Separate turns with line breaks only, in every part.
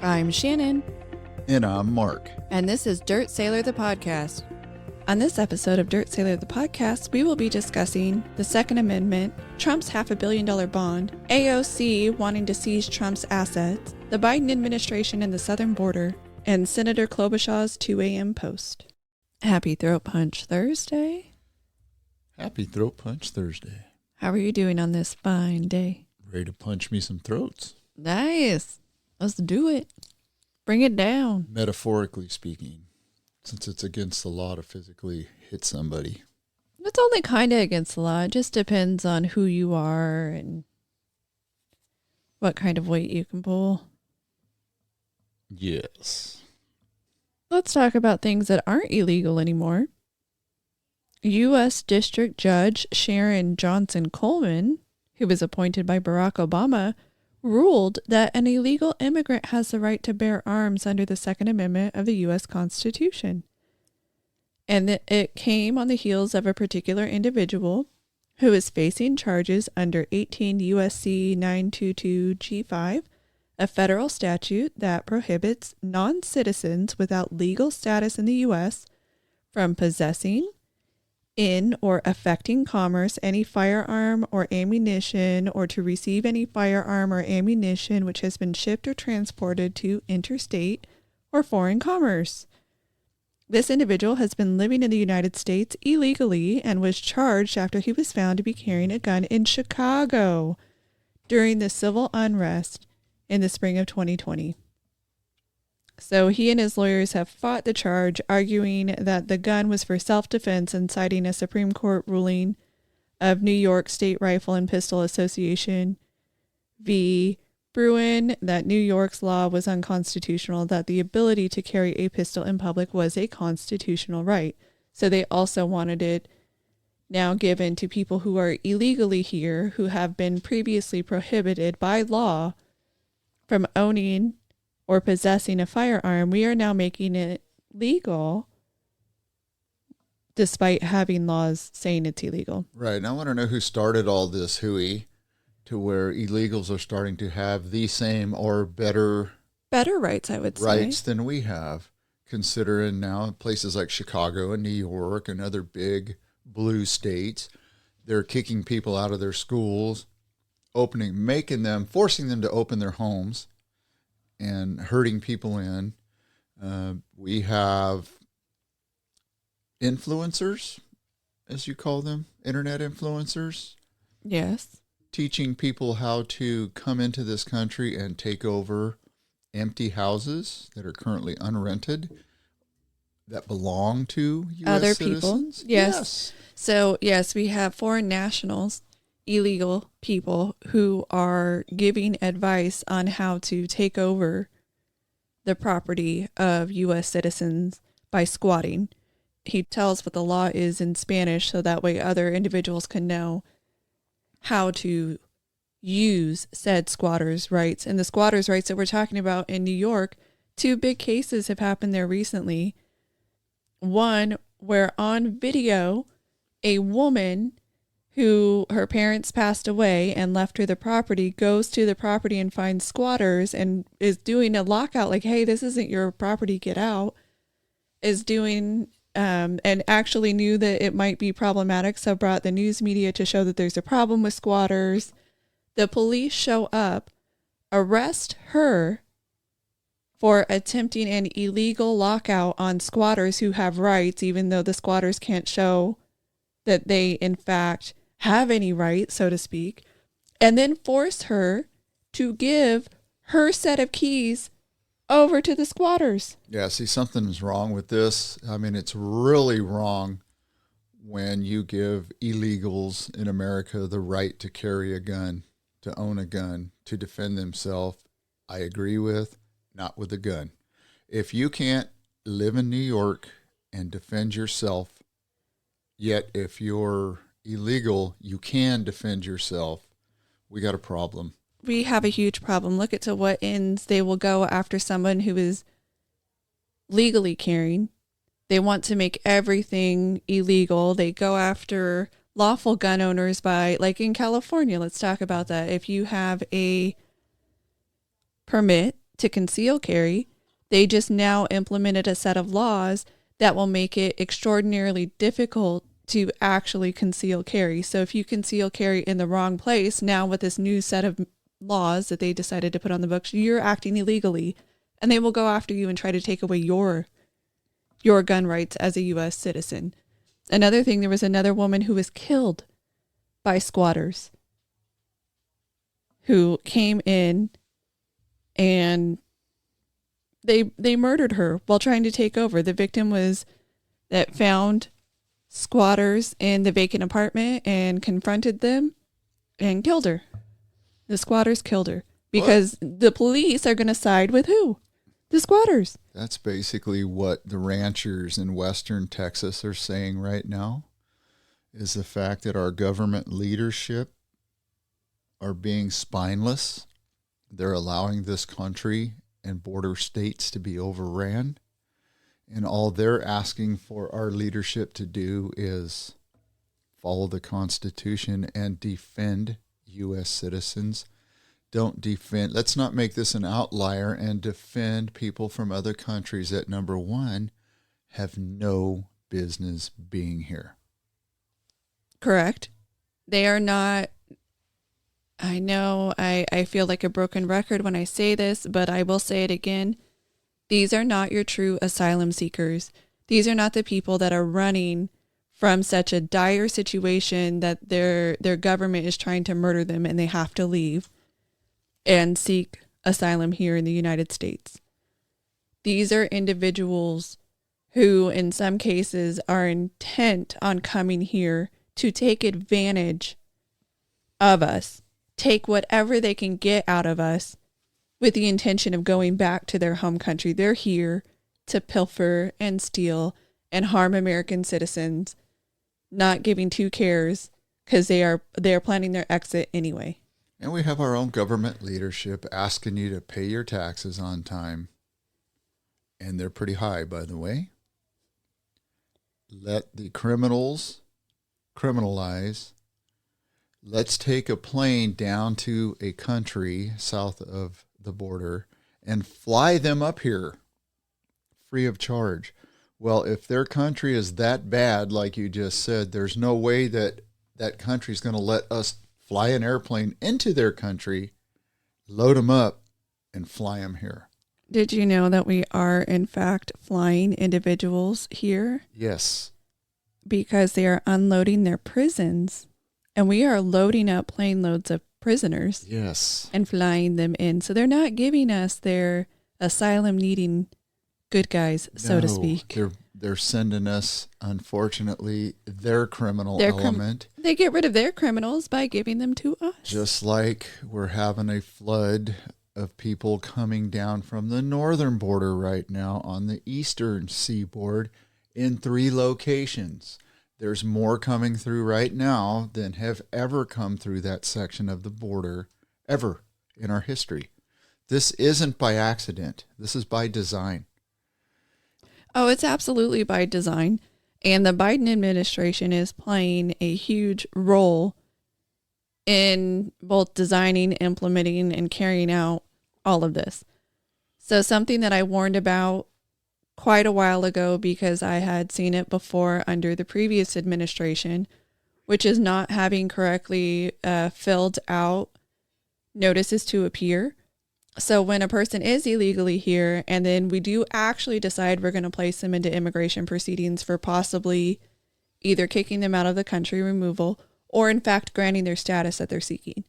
I'm Shannon.
And I'm Mark.
And this is Dirt Sailor the Podcast. On this episode of Dirt Sailor the Podcast, we will be discussing the Second Amendment, Trump's $500 million bond, AOC wanting to seize Trump's assets, the Biden administration and the southern border, and Senator Klobuchar's 2 a.m. post. Happy Throat Punch Thursday.
Happy Throat Punch Thursday.
How are you doing on this fine day?
Ready to punch me some throats?
Nice. Let's do it. Bring it down.
Metaphorically speaking, since it's against the law to physically hit somebody.
It's only kind of against the law. It just depends on who you are and what kind of weight you can pull.
Yes.
Let's talk about things that aren't illegal anymore. U.S. District Judge Sharon Johnson Coleman, who was appointed by Barack Obama, ruled that an illegal immigrant has the right to bear arms under the Second Amendment of the U.S. Constitution. And it came on the heels of a particular individual who is facing charges under 18 U.S.C. 922 G5, a federal statute that prohibits non-citizens without legal status in the U.S. from possessing, in or affecting commerce any firearm or ammunition, or to receive any firearm or ammunition which has been shipped or transported to interstate or foreign commerce. This individual has been living in the United States illegally and was charged after he was found to be carrying a gun in Chicago during the civil unrest in the spring of 2020. So he and his lawyers have fought the charge, arguing that the gun was for self-defense and citing a Supreme Court ruling of New York State Rifle and Pistol Association v. Bruin that New York's law was unconstitutional, that the ability to carry a pistol in public was a constitutional right. So they also wanted it now given to people who are illegally here, who have been previously prohibited by law from owning or possessing a firearm. We are now making it legal despite having laws saying it's illegal.
Right. And I want to know who started all this hooey to where illegals are starting to have the same or better
rights, I would say.
Rights than we have, considering now places like Chicago and New York and other big blue states, they're kicking people out of their schools, forcing them to open their homes and hurting people in. We have influencers, as you call them, internet influencers.
Yes.
Teaching people how to come into this country and take over empty houses that are currently unrented that belong to U.S.
other
citizens.
People. Yes. So, yes, we have foreign nationals, illegal people who are giving advice on how to take over the property of U.S. citizens by squatting. He tells what the law is in Spanish so that way other individuals can know how to use said squatters' rights. And the squatters' rights that we're talking about in New York, 2 big cases have happened there recently. One where on video, a woman who her parents passed away and left her the property, goes to the property and finds squatters and is doing a lockout, like, hey, this isn't your property, get out, is doing, and actually knew that it might be problematic, so brought the news media to show that there's a problem with squatters. The police show up, arrest her for attempting an illegal lockout on squatters who have rights, even though the squatters can't show that they, in fact, have any right, so to speak, and then force her to give her set of keys over to the squatters.
Yeah, see, something's wrong with this. I mean, it's really wrong when you give illegals in America the right to carry a gun, to own a gun, to defend themselves. I agree with, not with a gun. If you can't live in New York and defend yourself, yet if you're illegal, you can defend yourself, we got a problem.
We have a huge problem. Look at to what ends they will go after someone who is legally carrying. They want to make everything illegal. They go after lawful gun owners by, like in California, let's talk about that. If you have a permit to conceal carry. They just now implemented a set of laws that will make it extraordinarily difficult to actually conceal carry. So if you conceal carry in the wrong place, now with this new set of laws that they decided to put on the books, you're acting illegally, and they will go after you and try to take away your gun rights as a U.S. citizen. Another thing, there was another woman who was killed by squatters who came in and they murdered her while trying to take over. The victim was that found squatters in the vacant apartment and confronted them and killed her. The squatters killed her because the police are going to side with who? The squatters.
That's basically what the ranchers in western Texas are saying right now, is the fact that our government leadership are being spineless. They're allowing this country and border states to be overran. And all they're asking for our leadership to do is follow the Constitution and defend U.S. citizens. Don't defend. Let's not make this an outlier and defend people from other countries that, number one, have no business being here.
Correct. They are not. I know I feel like a broken record when I say this, but I will say it again. These are not your true asylum seekers. These are not the people that are running from such a dire situation that their government is trying to murder them and they have to leave and seek asylum here in the United States. These are individuals who, in some cases, are intent on coming here to take advantage of us, take whatever they can get out of us with the intention of going back to their home country. They're here to pilfer and steal and harm American citizens, not giving two cares because they are planning their exit anyway.
And we have our own government leadership asking you to pay your taxes on time. And they're pretty high, by the way. Let the criminals criminalize. Let's take a plane down to a country south of the border and fly them up here free of charge. Well, if their country is that bad, like you just said, there's no way that that country is going to let us fly an airplane into their country, load them up, and fly them here.
Did you know that we are, in fact, flying individuals here?
Yes.
Because they are unloading their prisons, and we are loading up plane loads of prisoners.
Yes.
And flying them in. So they're not giving us their asylum-needing good guys, so to speak.
They're sending us, unfortunately, their criminal element.
They get rid of their criminals by giving them to us.
Just like we're having a flood of people coming down from the northern border right now on the eastern seaboard in 3 locations. There's more coming through right now than have ever come through that section of the border ever in our history. This isn't by accident. This is by design.
Oh, it's absolutely by design. And the Biden administration is playing a huge role in both designing, implementing, and carrying out all of this. So something that I warned about quite a while ago because I had seen it before under the previous administration, which is not having correctly filled out notices to appear. So when a person is illegally here and then we do actually decide we're going to place them into immigration proceedings for possibly either kicking them out of the country, removal, or in fact granting their status that they're seeking.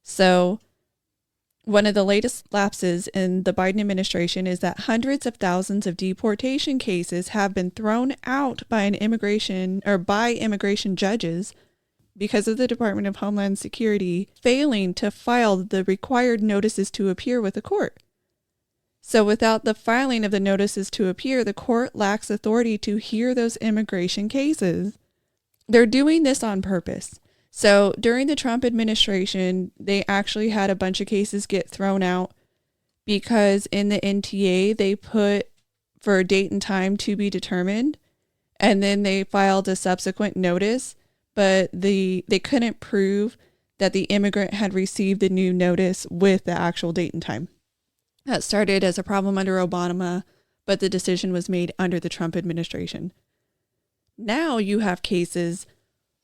So one of the latest lapses in the Biden administration is that hundreds of thousands of deportation cases have been thrown out by immigration judges because of the Department of Homeland Security failing to file the required notices to appear with the court. So without the filing of the notices to appear, the court lacks authority to hear those immigration cases. They're doing this on purpose. So during the Trump administration, they actually had a bunch of cases get thrown out because in the NTA, they put for a date and time to be determined, and then they filed a subsequent notice, but they couldn't prove that the immigrant had received the new notice with the actual date and time. That started as a problem under Obama, but the decision was made under the Trump administration. Now you have cases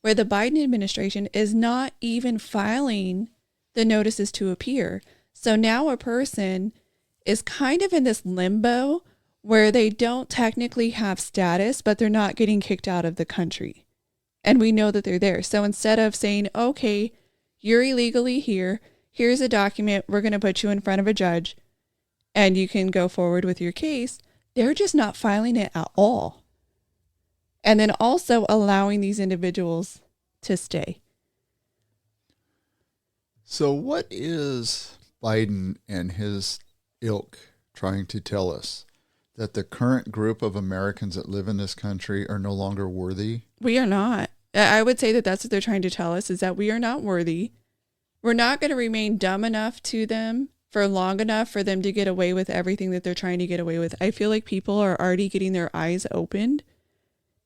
where the Biden administration is not even filing the notices to appear. So now a person is kind of in this limbo where they don't technically have status, but they're not getting kicked out of the country. And we know that they're there. So instead of saying, okay, you're illegally here, here's a document, we're going to put you in front of a judge and you can go forward with your case, they're just not filing it at all. And then also allowing these individuals to stay.
So what is Biden and his ilk trying to tell us? That the current group of Americans that live in this country are no longer worthy?
We are not. I would say that that's what they're trying to tell us, is that we are not worthy. We're not going to remain dumb enough to them for long enough for them to get away with everything that they're trying to get away with. I feel like people are already getting their eyes opened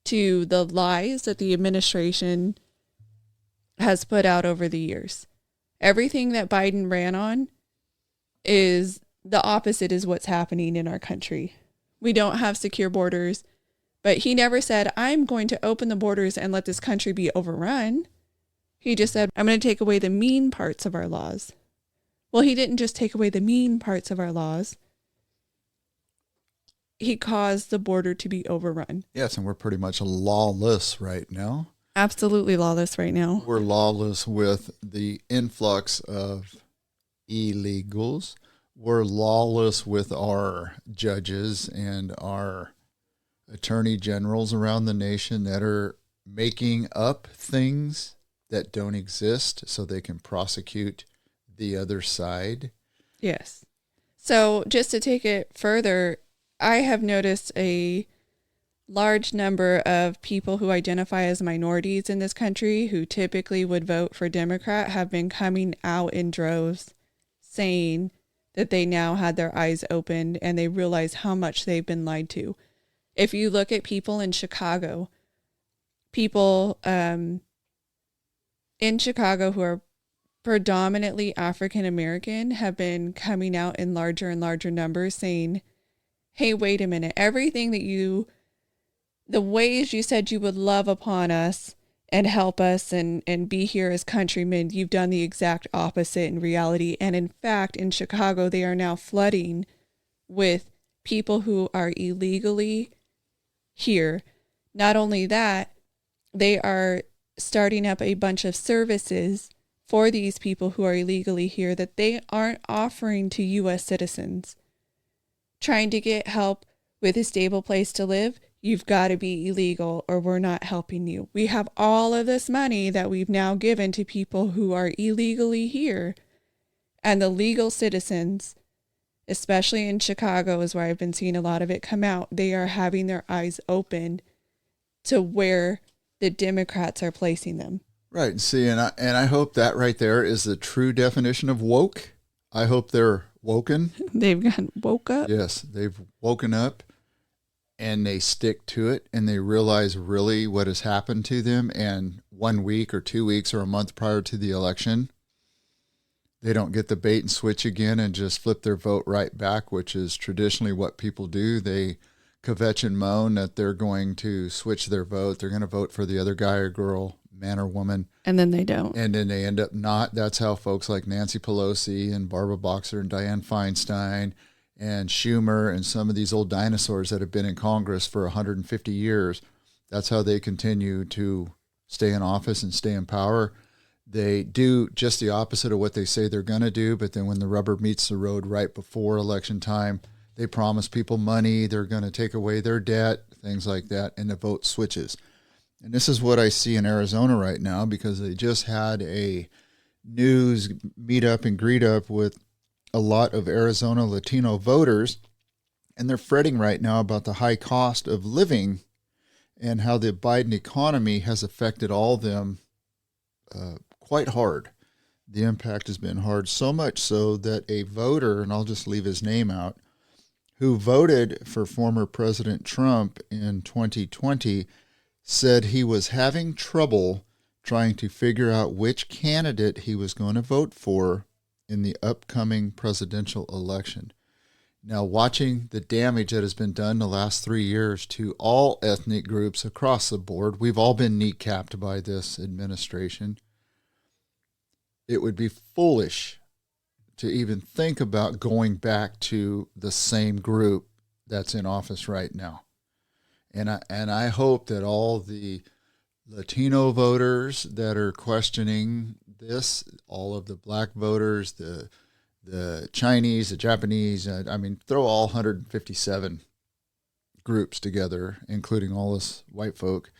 to the lies that the administration has put out over the years. Everything that Biden ran on is the opposite is what's happening in our country. We don't have secure borders, but he never said, I'm going to open the borders and let this country be overrun. He just said, I'm going to take away the mean parts of our laws. Well, he didn't just take away the mean parts of our laws. He caused the border to be overrun.
Yes, and we're pretty much lawless right now.
Absolutely lawless right now.
We're lawless with the influx of illegals. We're lawless with our judges and our attorney generals around the nation that are making up things that don't exist so they can prosecute the other side.
Yes. So just to take it further, I have noticed a large number of people who identify as minorities in this country who typically would vote for Democrat have been coming out in droves saying that they now had their eyes opened and they realize how much they've been lied to. If you look at people in Chicago, people in Chicago who are predominantly African American have been coming out in larger and larger numbers saying, hey, wait a minute, everything that the ways you said you would love upon us and help us and be here as countrymen, you've done the exact opposite in reality. And in fact, in Chicago, they are now flooding with people who are illegally here. Not only that, they are starting up a bunch of services for these people who are illegally here that they aren't offering to U.S. citizens. Trying to get help with a stable place to live, you've got to be illegal or we're not helping you. We have all of this money that we've now given to people who are illegally here. And the legal citizens, especially in Chicago is where I've been seeing a lot of it come out, they are having their eyes opened to where the Democrats are placing them.
Right. See, and I hope that right there is the true definition of woke. I hope they're woken.
They've gotten woke up.
Yes, they've woken up. And they stick to it and they realize really what has happened to them. And 1 week or 2 weeks or a month prior to the election, they don't get the bait and switch again and just flip their vote right back, which is traditionally what people do. They kvetch and moan that they're going to switch their vote. They're going to vote for the other guy or girl, man or woman.
And then they don't.
And then they end up not. That's how folks like Nancy Pelosi and Barbara Boxer and Dianne Feinstein and Schumer and some of these old dinosaurs that have been in Congress for 150 years, that's how they continue to stay in office and stay in power. They do just the opposite of what they say they're going to do, but then when the rubber meets the road right before election time, they promise people money, they're going to take away their debt, things like that, and the vote switches. And this is what I see in Arizona right now because they just had a news meet up and greet up with a lot of Arizona Latino voters, and they're fretting right now about the high cost of living and how the Biden economy has affected all of them quite hard. The impact has been hard, so much so that a voter, and I'll just leave his name out, who voted for former President Trump in 2020 said he was having trouble trying to figure out which candidate he was going to vote for in the upcoming presidential election. Now, watching the damage that has been done the last 3 years to all ethnic groups across the board, we've all been kneecapped by this administration. It would be foolish to even think about going back to the same group that's in office right now. And I hope that all the Latino voters that are questioning this, all of the black voters, the Chinese, the Japanese, I mean, throw all 157 groups together, including all us white folk,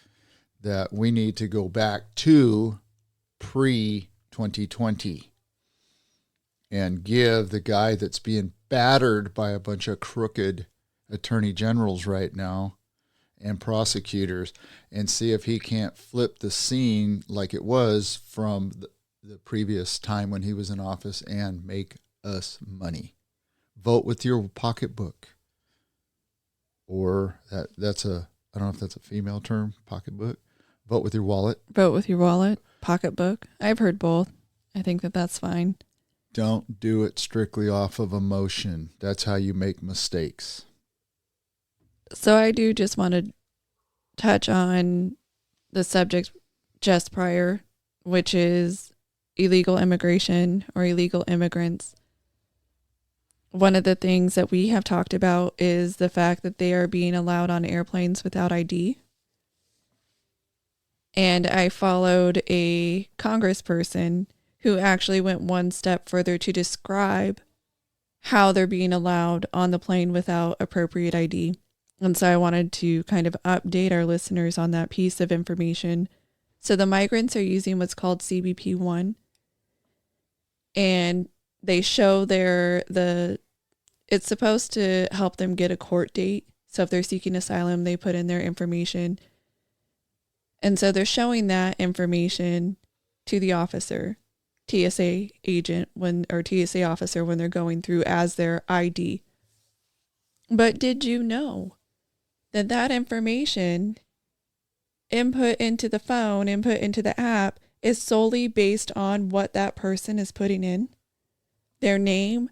that we need to go back to pre-2020 and give the guy that's being battered by a bunch of crooked attorney generals right now and prosecutors, and see if he can't flip the scene like it was from the previous time when he was in office and make us money. Vote with your pocketbook. Or that's a, I don't know if that's a female term, pocketbook. Vote with your wallet.
Vote with your wallet, pocketbook. I've heard both. I think that that's fine.
Don't do it strictly off of emotion. That's how you make mistakes.
So I do just want to touch on the subject just prior, which is illegal immigration or illegal immigrants. One of the things that we have talked about is the fact that they are being allowed on airplanes without ID. And I followed a congressperson who actually went one step further to describe how they're being allowed on the plane without appropriate ID. And so I wanted to kind of update our listeners on that piece of information. So the migrants are using what's called CBP-1. And they show it's supposed to help them get a court date. So if they're seeking asylum, they put in their information. And so they're showing that information to the officer, TSA agent, or TSA officer when they're going through as their ID. But did you know that information input into the phone, input into the app is solely based on what that person is putting in? Their name,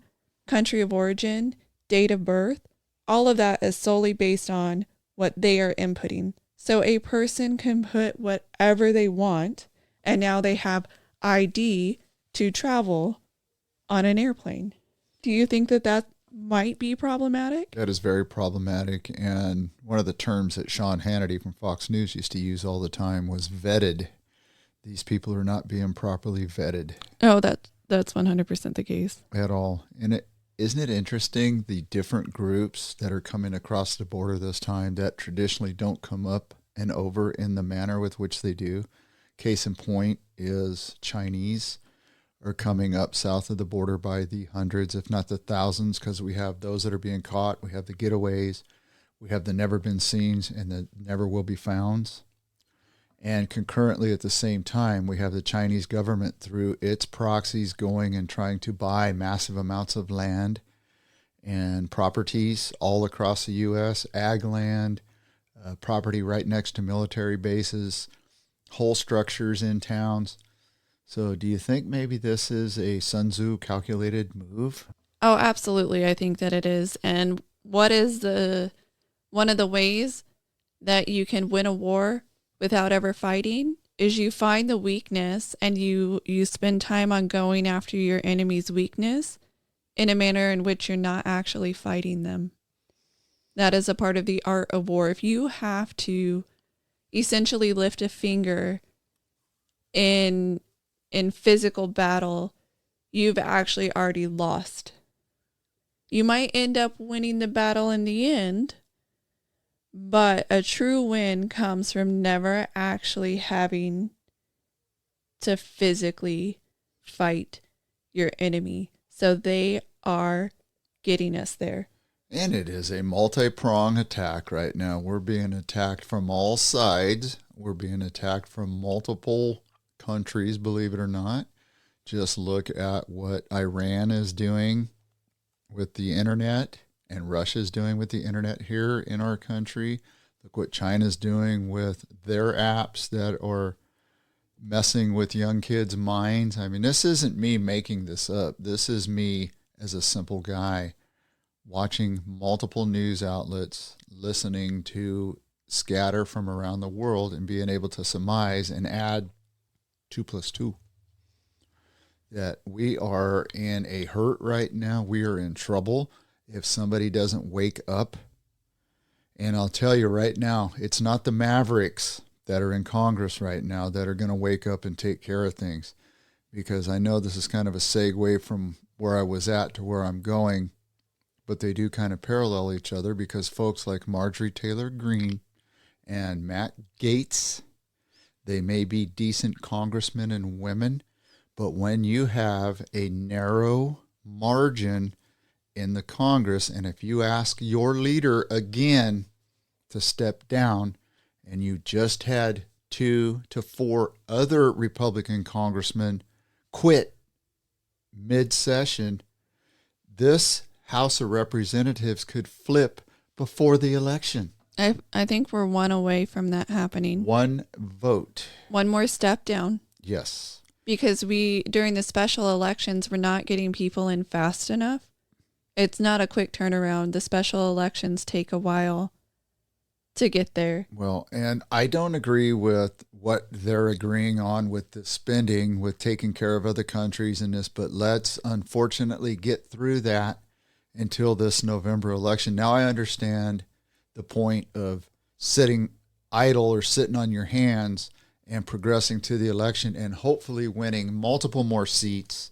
country of origin, date of birth, all of that is solely based on what they are inputting. So a person can put whatever they want, and now they have ID to travel on an airplane. Do you think that might be problematic?
That is very problematic. And one of the terms that Sean Hannity from Fox News used to use all the time was vetted. These people are not being properly vetted.
Oh, that's 100% the case.
At all. And isn't it interesting, the different groups that are coming across the border this time that traditionally don't come up and over in the manner with which they do? Case in point is Chinese are coming up south of the border by the hundreds, if not the thousands, because we have those that are being caught. We have the getaways. We have the never been seens and the never will be founds. And concurrently at the same time, we have the Chinese government through its proxies going and trying to buy massive amounts of land and properties all across the U.S., ag land, property right next to military bases, whole structures in towns. So do you think maybe this is a Sun Tzu calculated move?
Oh, absolutely. I think that it is. And what is one of the ways that you can win a war without ever fighting is you find the weakness and you spend time on going after your enemy's weakness in a manner in which you're not actually fighting them. That is a part of the art of war. If you have to essentially lift a finger in physical battle, you've actually already lost. You might end up winning the battle in the end, but a true win comes from never actually having to physically fight your enemy. So they are getting us there.
And it is a multi-pronged attack right now. We're being attacked from all sides. We're being attacked from multiple countries, believe it or not. Just look at what Iran is doing with the internet and Russia's doing with the internet here in our country. Look what China's doing with their apps that are messing with young kids' minds. I mean, this isn't me making this up. This is me as a simple guy watching multiple news outlets, listening to scatter from around the world, and being able to surmise and add 2 + 2. That we are in a hurt right now. We are in trouble if somebody doesn't wake up. And I'll tell you right now, it's not the Mavericks that are in Congress right now that are going to wake up and take care of things. Because I know this is kind of a segue from where I was at to where I'm going, but they do kind of parallel each other, because folks like Marjorie Taylor Greene and Matt Gaetz, they may be decent congressmen and women, but when you have a narrow margin in the Congress, and if you ask your leader again to step down, and you just had 2 to 4 other Republican congressmen quit mid-session, this House of Representatives could flip before the election.
I think we're one away from that happening.
One vote.
One more step down.
Yes.
Because during the special elections, we're not getting people in fast enough. It's not a quick turnaround. The special elections take a while to get there.
Well, and I don't agree with what they're agreeing on with the spending, with taking care of other countries and this, but let's unfortunately get through that until this November election. Now I understand the point of sitting idle or sitting on your hands and progressing to the election and hopefully winning multiple more seats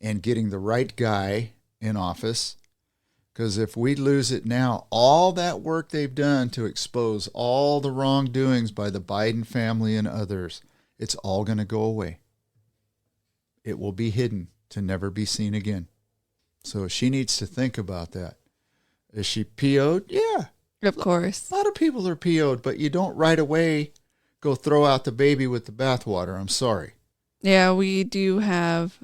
and getting the right guy in office. Because if we lose it now, all that work they've done to expose all the wrongdoings by the Biden family and others, it's all going to go away. It will be hidden to never be seen again. So she needs to think about that. Is she PO'd? Yeah.
Of course.
A lot of people are PO'd, but you don't right away go throw out the baby with the bathwater. I'm sorry.
Yeah, we do have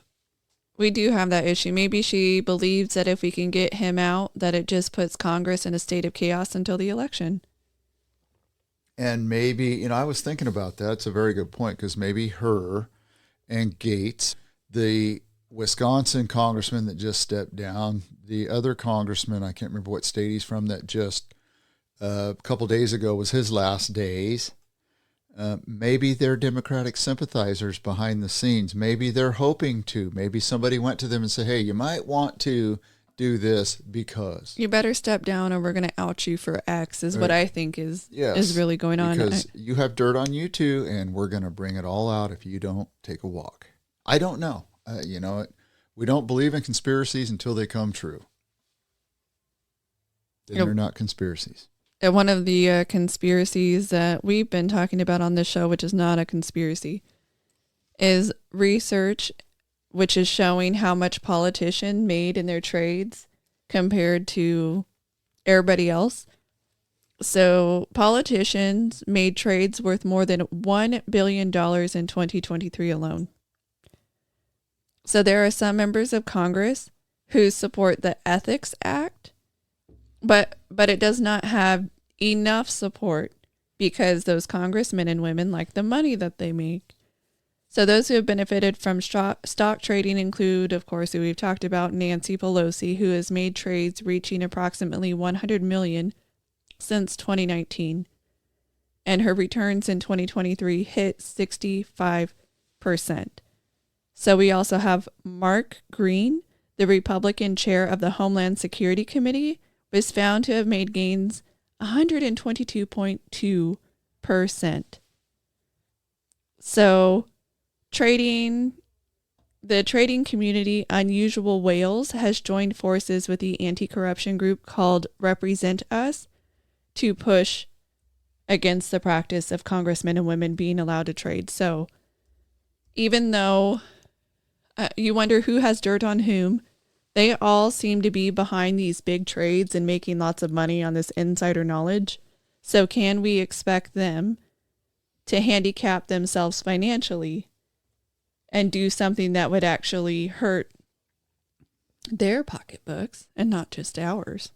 that issue. Maybe she believes that if we can get him out, that it just puts Congress in a state of chaos until the election.
And maybe, I was thinking about that. It's a very good point, because maybe her and Gates, the Wisconsin congressman that just stepped down, the other congressman, I can't remember what state he's from, that just a couple days ago was his last days. Maybe they're Democratic sympathizers behind the scenes. Maybe they're hoping to. Maybe somebody went to them and said, hey, you might want to do this because.
You better step down or we're going to out you for X is what I think is really going on.
Because you have dirt on you too, and we're going to bring it all out if you don't take a walk. I don't know. We don't believe in conspiracies until they come true. Then they're not conspiracies.
One of the conspiracies that we've been talking about on this show, which is not a conspiracy, is research which is showing how much politician made in their trades compared to everybody else. So politicians made trades worth more than $1 billion in 2023 alone. So there are some members of Congress who support the Ethics Act, but it does not have enough support because those congressmen and women like the money that they make. So those who have benefited from stock trading include, of course, who we've talked about, Nancy Pelosi, who has made trades reaching approximately $100 million since 2019. And her returns in 2023 hit 65%. So we also have Mark Green, the Republican chair of the Homeland Security Committee, was found to have made gains 122.2%. So the trading community, Unusual Whales, has joined forces with the anti-corruption group called Represent Us to push against the practice of congressmen and women being allowed to trade. So even though you wonder who has dirt on whom, they all seem to be behind these big trades and making lots of money on this insider knowledge. So can we expect them to handicap themselves financially and do something that would actually hurt their pocketbooks and not just ours?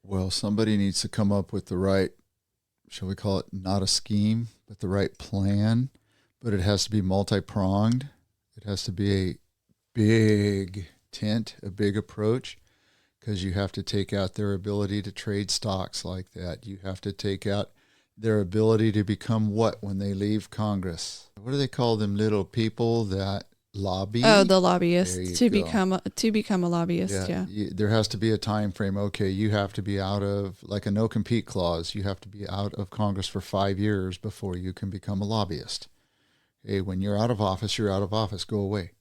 Well, somebody needs to come up with the right, shall we call it, not a scheme, but the right plan. But it has to be multi-pronged. It has to be a big tent, a big approach. because you have to take out their ability to trade stocks like that. You have to take out their ability to become what when they leave Congress? What do they call them little people that lobby?
Oh, the
There
lobbyist
you
to
go.
become a lobbyist. Yeah.
There has to be a time frame. Okay, you have to be out of, like a no compete clause. You have to be out of Congress for 5 years before you can become a lobbyist. Okay, when you're out of office, you're out of office. Go away.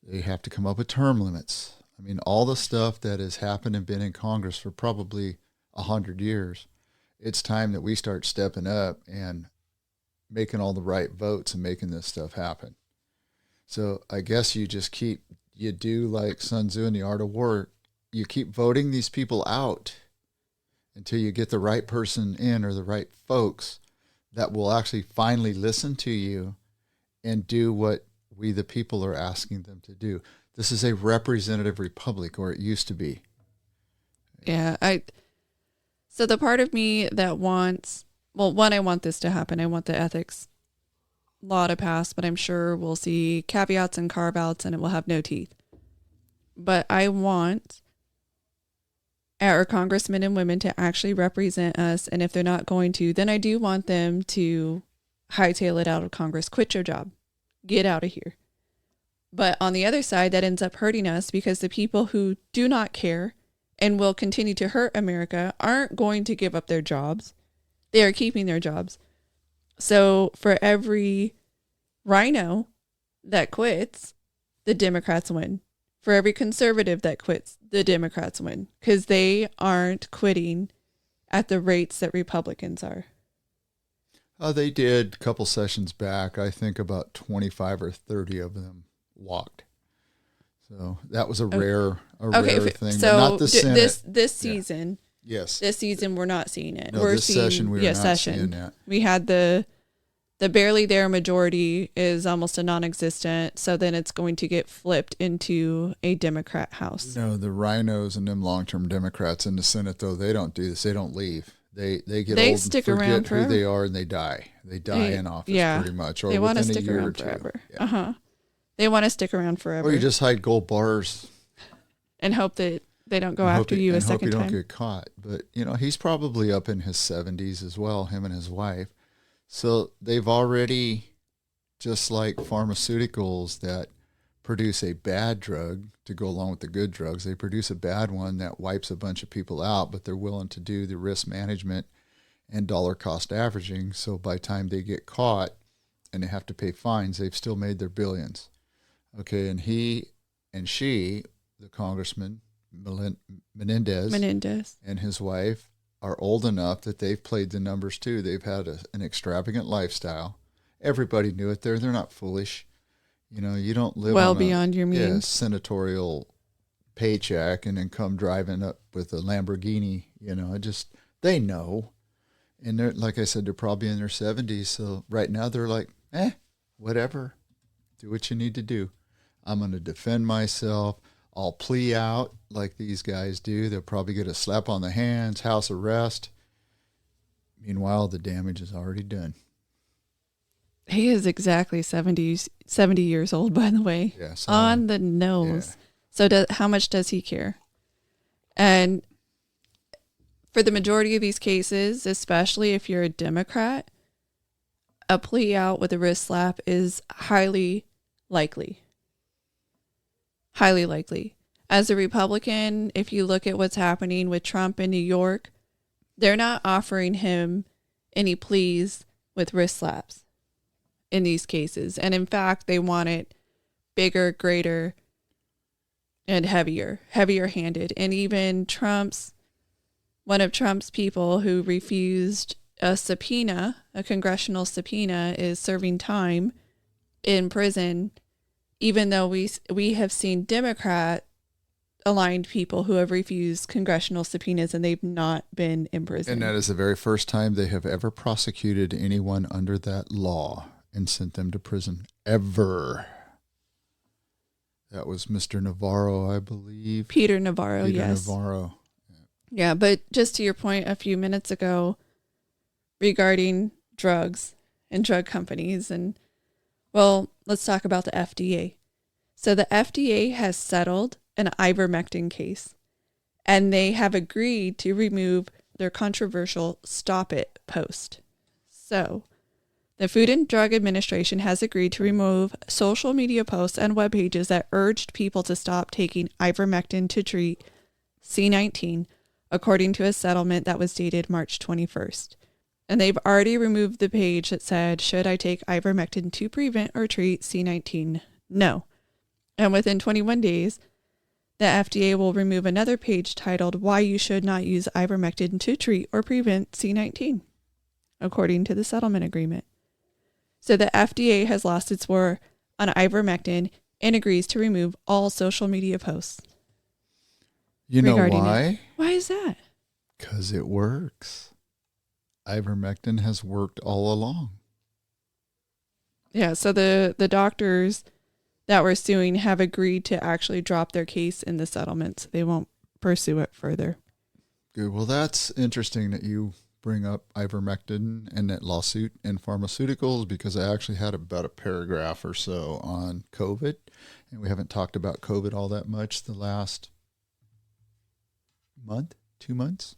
They have to come up with term limits. I mean, all the stuff that has happened and been in Congress for probably 100 years. It's time that we start stepping up and making all the right votes and making this stuff happen. So I guess you do like Sun Tzu in The Art of War. You keep voting these people out until you get the right person in, or the right folks that will actually finally listen to you and do what we, the people, are asking them to do. This is a representative republic, or it used to be.
Yeah. So the part of me that wants, well, one, I want this to happen. I want the ethics law to pass, but I'm sure we'll see caveats and carve-outs and it will have no teeth. But I want our congressmen and women to actually represent us, and if they're not going to, then I do want them to hightail it out of Congress. Quit your job. Get out of here. But on the other side, that ends up hurting us, because the people who do not care and will continue to hurt America aren't going to give up their jobs. They are keeping their jobs. So for every rhino that quits, the Democrats win. For every conservative that quits, the Democrats win, because they aren't quitting at the rates that Republicans are.
They did a couple sessions back. I think about 25 or 30 of them walked. So that was a rare thing.
So
but not the Senate.
This season,
yes,
this season we're not seeing it.
No,
we're
this
seeing
session we are not seeing that.
We had the barely there majority is almost a non-existent. So then it's going to get flipped into a Democrat house.
No, the rhinos and them long-term Democrats in the Senate, though, they don't do this. They don't leave. They get old
stick
and
around
forget
forever.
who they are, and they die. They die in office pretty much, or
they want to
within
stick
a year
around
or two.
forever.
Yeah.
They want to stick around forever.
Or you just hide gold bars
and hope that they don't go after you a second time.
Hope you don't get caught. But, he's probably up in his 70s as well, him and his wife. So they've already, just like pharmaceuticals that produce a bad drug to go along with the good drugs, they produce a bad one that wipes a bunch of people out, but they're willing to do the risk management and dollar cost averaging. So by the time they get caught and they have to pay fines, they've still made their billions. Okay, and he and she, the Congressman Menendez and his wife, are old enough that they've played the numbers too. They've had an extravagant lifestyle. Everybody knew it there. They're not foolish. You don't live
well
on
beyond your means.
Senatorial paycheck and then come driving up with a Lamborghini. They know. And they're, like I said, they're probably in their 70s. So right now they're like, whatever. Do what you need to do. I'm going to defend myself. I'll plea out like these guys do. They'll probably get a slap on the hands, house arrest. Meanwhile, the damage is already done.
He is exactly 70 years old, by the way.
Yeah,
on the nose. Yeah. So how much does he care? And for the majority of these cases, especially if you're a Democrat, a plea out with a wrist slap is highly likely. Highly likely. As a Republican, if you look at what's happening with Trump in New York, they're not offering him any pleas with wrist slaps in these cases. And in fact, they want it bigger, greater, and heavier handed. And even one of Trump's people who refused a congressional subpoena, is serving time in prison, even though we have seen Democrat aligned people who have refused congressional subpoenas and they've not been in prison.
And that is the very first time they have ever prosecuted anyone under that law and sent them to prison. Ever. That was Mr. Navarro, I believe.
Peter Navarro, yes.
Navarro.
Yeah, but just to your point a few minutes ago regarding drugs and drug companies, and well, let's talk about the FDA. So the FDA has settled an ivermectin case, and they have agreed to remove their controversial "Stop It" post. So, the Food and Drug Administration has agreed to remove social media posts and web pages that urged people to stop taking ivermectin to treat C19, according to a settlement that was dated March 21st. And they've already removed the page that said, "Should I take ivermectin to prevent or treat C19? No." And within 21 days, the FDA will remove another page titled, "Why You Should Not Use Ivermectin to Treat or Prevent C19, according to the settlement agreement. So the FDA has lost its war on ivermectin and agrees to remove all social media posts.
You know why?
Why is that?
Because it works. Ivermectin has worked all along.
Yeah, so the doctors that were suing have agreed to actually drop their case in the settlement. So they won't pursue it further.
Good. Well, that's interesting that you bring up ivermectin and that lawsuit in pharmaceuticals, because I actually had about a paragraph or so on COVID, and we haven't talked about COVID all that much the last month, 2 months.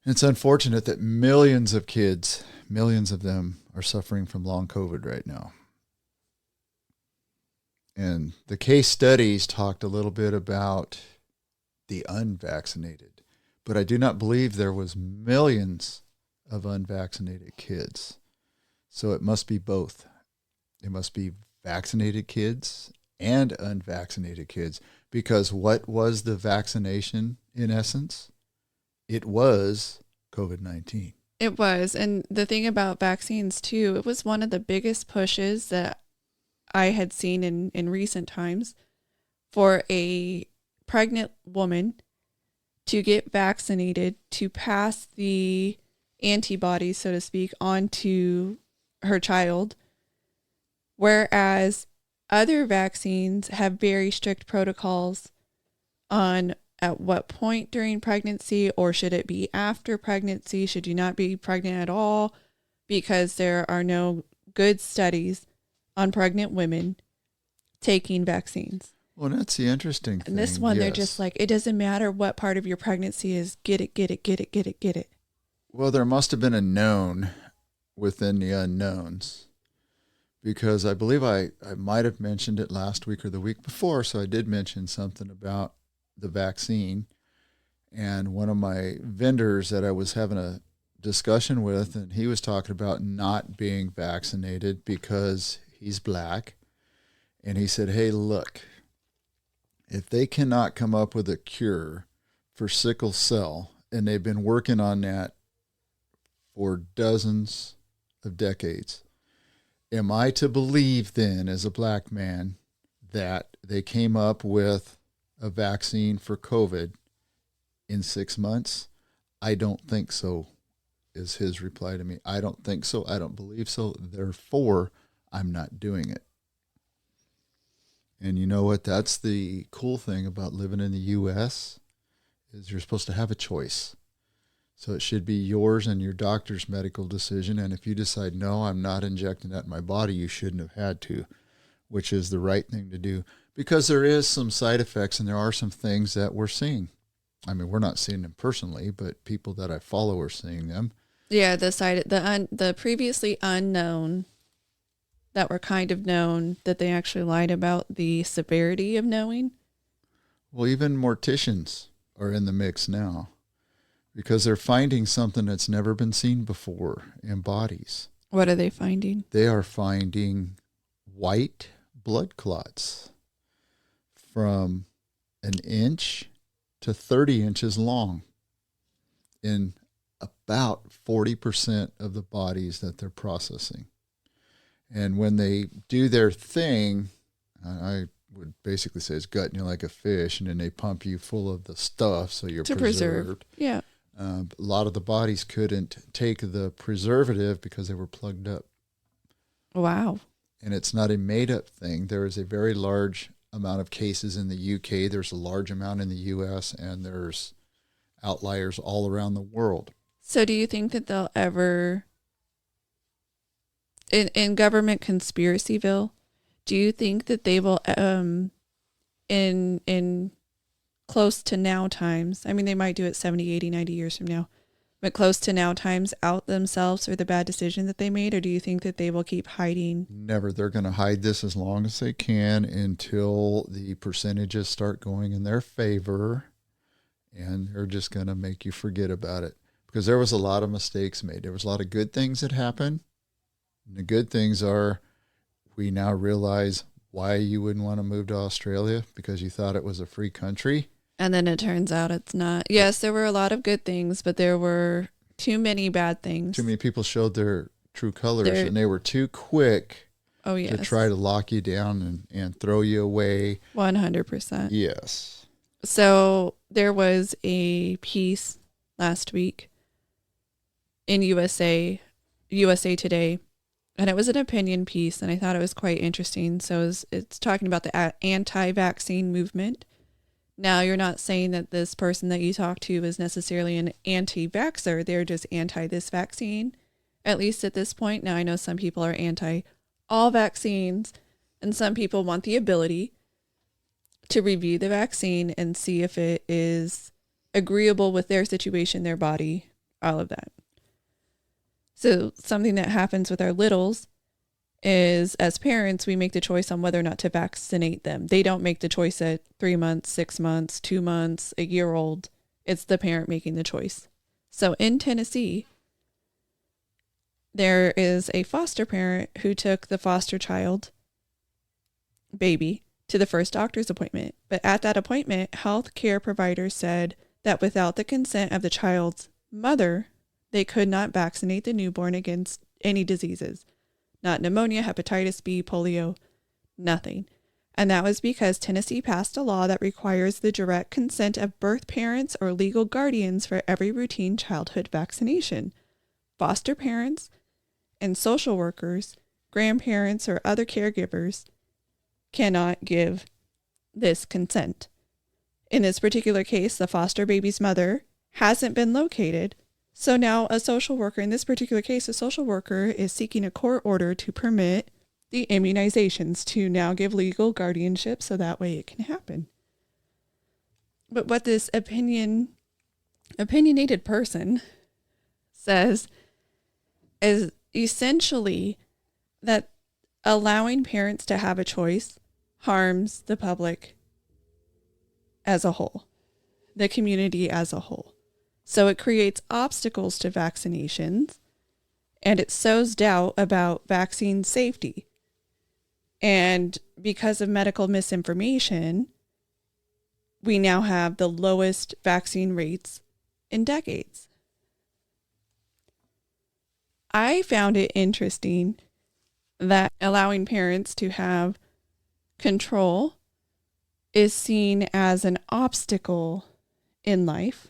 It's unfortunate that millions of kids, millions of them, are suffering from long COVID right now. And the case studies talked a little bit about the unvaccinated, but I do not believe there was millions of unvaccinated kids. So it must be both. It must be vaccinated kids and unvaccinated kids, because what was the vaccination in essence? It was COVID-19.
It was. And the thing about vaccines, too, it was one of the biggest pushes that I had seen in recent times for a pregnant woman to get vaccinated to pass the antibodies, so to speak, onto her child. Whereas other vaccines have very strict protocols on at what point during pregnancy, or should it be after pregnancy? Should you not be pregnant at all? Because there are no good studies on pregnant women taking vaccines.
Well, that's the interesting thing.
And this one, They're just like, it doesn't matter what part of your pregnancy is. Get it, get it, get it, get it, get it.
Well, there must have been a known within the unknowns, because I believe I might have mentioned it last week or the week before. So I did mention something about the vaccine, and one of my vendors that I was having a discussion with, and he was talking about not being vaccinated because he's black. And he said, hey, look, if they cannot come up with a cure for sickle cell, and they've been working on that for dozens of decades, am I to believe then, as a black man, that they came up with a vaccine for COVID in 6 months? I don't think so, is his reply to me. I don't think so. I don't believe so. Therefore, I'm not doing it. And you know what? That's the cool thing about living in the U.S. is you're supposed to have a choice. So it should be yours and your doctor's medical decision. And if you decide, no, I'm not injecting that in my body, you shouldn't have had to, which is the right thing to do. Because there is some side effects, and there are some things that we're seeing. I mean, we're not seeing them personally, but people that I follow are seeing them.
Yeah, the previously unknown that were kind of known, that they actually lied about the severity of knowing.
Well, even morticians are in the mix now, because they're finding something that's never been seen before in bodies.
What are they finding?
They are finding white blood clots from 1 inch to 30 inches long in about 40% of the bodies that they're processing. And when they do their thing, I would basically say it's gutting you like a fish, and then they pump you full of the stuff so you're preserved.
Yeah.
A lot of the bodies couldn't take the preservative because they were plugged up.
Wow.
And it's not a made-up thing. There is a very large amount of cases in the UK. There's a large amount in the US, and there's outliers all around the world.
So do you think that they'll ever, in government conspiracyville, do you think that they will in close to now times, I mean, they might do it 70, 80, 90 years from now, but close to now times, out themselves for the bad decision that they made? Or do you think that they will keep hiding?
Never. They're going to hide this as long as they can until the percentages start going in their favor, and they're just going to make you forget about it, because there was a lot of mistakes made. There was a lot of good things that happened. And the good things are, we now realize why you wouldn't want to move to Australia, because you thought it was a free country.
And then it turns out it's not. Yes, there were a lot of good things, but there were too many bad things.
Too many people showed their true colors, and they were too quick to try to lock you down and throw you away.
100%.
Yes.
So there was a piece last week in USA Today, and it was an opinion piece, and I thought it was quite interesting. So it's talking about the anti-vaccine movement. Now, you're not saying that this person that you talk to is necessarily an anti-vaxxer. They're just anti this vaccine, at least at this point. Now, I know some people are anti all vaccines, and some people want the ability to review the vaccine and see if it is agreeable with their situation, their body, all of that. So something that happens with our littles is, as parents, we make the choice on whether or not to vaccinate them. They don't make the choice at 3 months, 6 months, 2 months, a year old. It's the parent making the choice. So in Tennessee, there is a foster parent who took the foster child baby to the first doctor's appointment. But at that appointment, health care providers said that without the consent of the child's mother, they could not vaccinate the newborn against any diseases. Not pneumonia, hepatitis B, polio, nothing. And that was because Tennessee passed a law that requires the direct consent of birth parents or legal guardians for every routine childhood vaccination. Foster parents and social workers, grandparents, or other caregivers cannot give this consent. In this particular case, the foster baby's mother hasn't been located. So now a social worker, in this particular case, a social worker is seeking a court order to permit the immunizations, to now give legal guardianship so that way it can happen. But what this opinionated person says is essentially that allowing parents to have a choice harms the public as a whole, the community as a whole. So it creates obstacles to vaccinations, and it sows doubt about vaccine safety. And because of medical misinformation, we now have the lowest vaccine rates in decades. I found it interesting that allowing parents to have control is seen as an obstacle in life.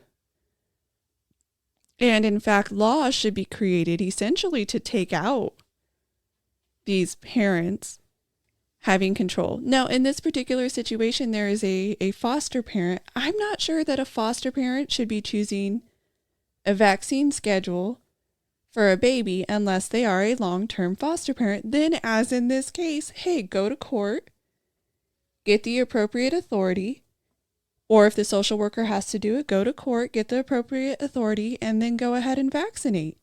And in fact, laws should be created essentially to take out these parents having control. Now, in this particular situation, there is a foster parent. I'm not sure that a foster parent should be choosing a vaccine schedule for a baby unless they are a long-term foster parent. Then, as in this case, hey, go to court, get the appropriate authority. Or if the social worker has to do it, go to court, get the appropriate authority, and then go ahead and vaccinate.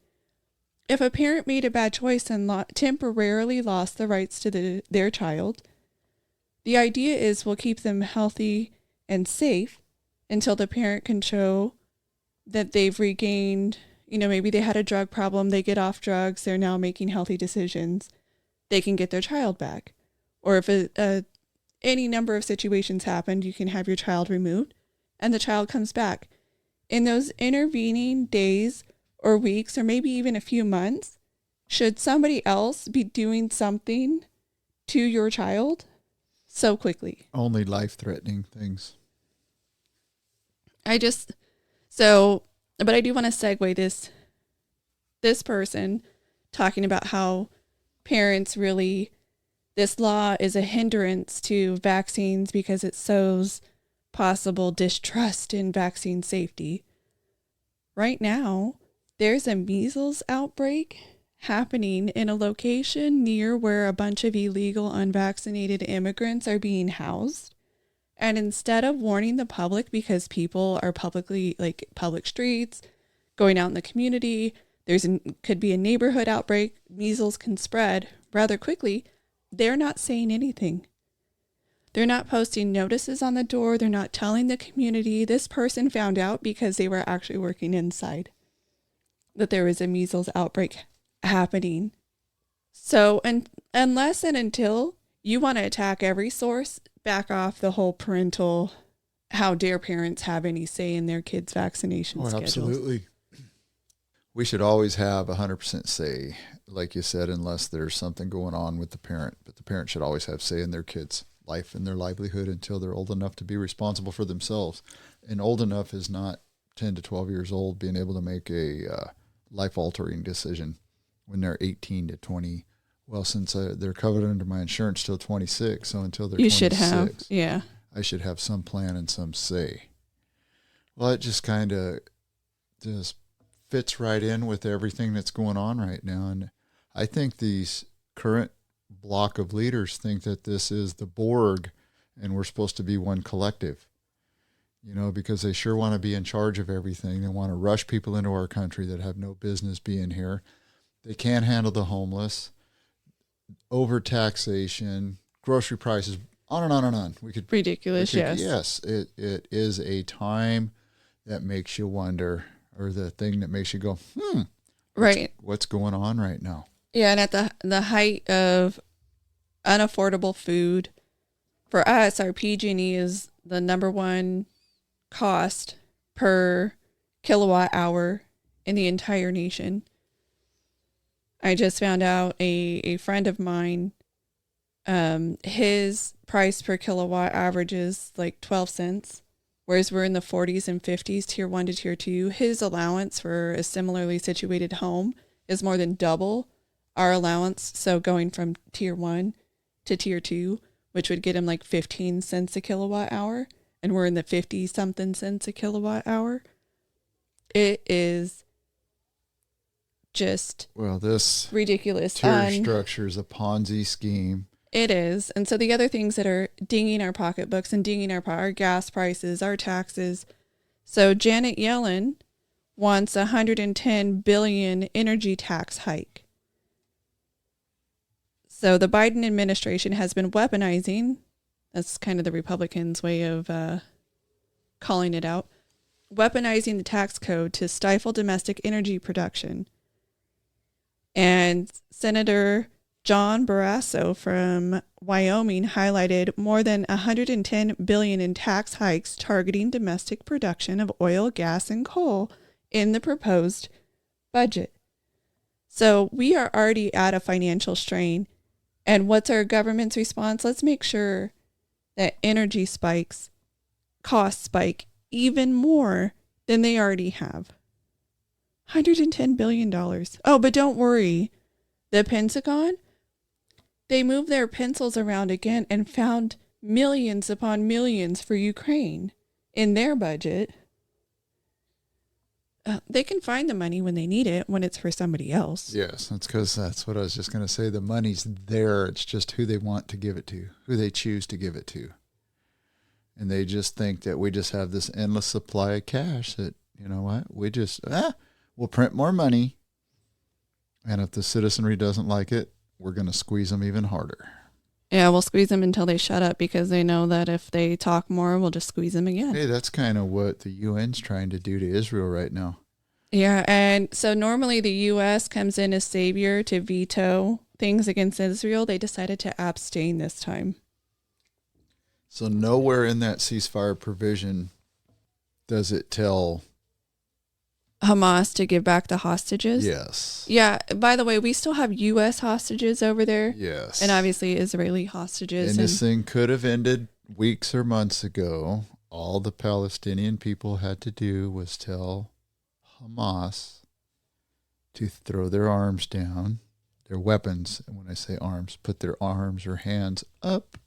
If a parent made a bad choice and temporarily lost the rights to their child, the idea is we'll keep them healthy and safe until the parent can show that they've regained, maybe they had a drug problem, they get off drugs, they're now making healthy decisions, they can get their child back. Or if any number of situations happened, you can have your child removed and the child comes back. In those intervening days or weeks, or maybe even a few months, should somebody else be doing something to your child so quickly?
Only life-threatening things.
But I do want to segue this person talking about how parents really, this law is a hindrance to vaccines because it sows possible distrust in vaccine safety. Right now, there's a measles outbreak happening in a location near where a bunch of illegal unvaccinated immigrants are being housed. And instead of warning the public, because people are publicly, like public streets, going out in the community, could be a neighborhood outbreak, measles can spread rather quickly, they're not saying anything. They're not posting notices on the door. They're not telling the community. This person found out because they were actually working inside that there was a measles outbreak happening. So, unless and until you want to attack every source, back off the whole parental, how dare parents have any say in their kids' vaccination schedules.
Absolutely. We should always have 100% say, like you said, unless there's something going on with the parent. But the parent should always have say in their kids' life and their livelihood until they're old enough to be responsible for themselves. And old enough is not 10 to 12 years old, being able to make a life-altering decision when they're 18 to 20. Well, since they're covered under my insurance till 26, so until they're 26,
should have, yeah.
I should have some plan and some say. Well, it just kind of just fits right in with everything that's going on right now. And I think these current block of leaders think that this is the Borg and we're supposed to be one collective, because they sure want to be in charge of everything. They want to rush people into our country that have no business being here. They can't handle the homeless, overtaxation, grocery prices, on and on and on.
Ridiculous, yes.
Yes, it is a time that makes you wonder, or the thing that makes you go,
right.
What's going on right now?
Yeah, and at the height of unaffordable food, for us, our PG&E is the number one cost per kilowatt hour in the entire nation. I just found out a friend of mine, his price per kilowatt averages like 12 cents, whereas we're in the 40s and 50s, tier 1 to tier 2. His allowance for a similarly situated home is more than double our allowance. So going from tier 1 to tier 2, which would get him like 15 cents a kilowatt hour, and we're in the 50 something cents a kilowatt hour. It is just
this
ridiculous.
Tier structure is a Ponzi scheme.
It is. And so the other things that are dinging our pocketbooks and dinging our gas prices, our taxes. So Janet Yellen wants a $110 billion energy tax hike. So the Biden administration has been weaponizing, that's kind of the Republicans' way of calling it out, weaponizing the tax code to stifle domestic energy production. And Senator John Barrasso from Wyoming highlighted more than $110 billion in tax hikes targeting domestic production of oil, gas, and coal in the proposed budget. So we are already at a financial strain. And what's our government's response? Let's make sure that energy costs spike even more than they already have. $110 billion. Oh, but don't worry. The Pentagon, they moved their pencils around again and found millions upon millions for Ukraine in their budget. They can find the money when they need it, when it's for somebody else.
Yes, that's what I was just going to say. The money's there. It's just who they want to give it to, who they choose to give it to. And they just think that we just have this endless supply of cash that, we just, we'll print more money. And if the citizenry doesn't like it, we're going to squeeze them even harder.
Yeah, we'll squeeze them until they shut up because they know that if they talk more, we'll just squeeze them again.
Hey, that's kind of what the UN's trying to do to Israel right now.
Yeah, and so normally the U.S. comes in as savior to veto things against Israel. They decided to abstain this time.
So nowhere in that ceasefire provision does it tell
Hamas to give back the hostages?
Yes.
Yeah, by the way, we still have U.S. hostages over there.
Yes.
And obviously Israeli hostages.
And this thing could have ended weeks or months ago. All the Palestinian people had to do was tell Hamas to throw their arms down, their weapons, and when I say arms, put their arms or hands up.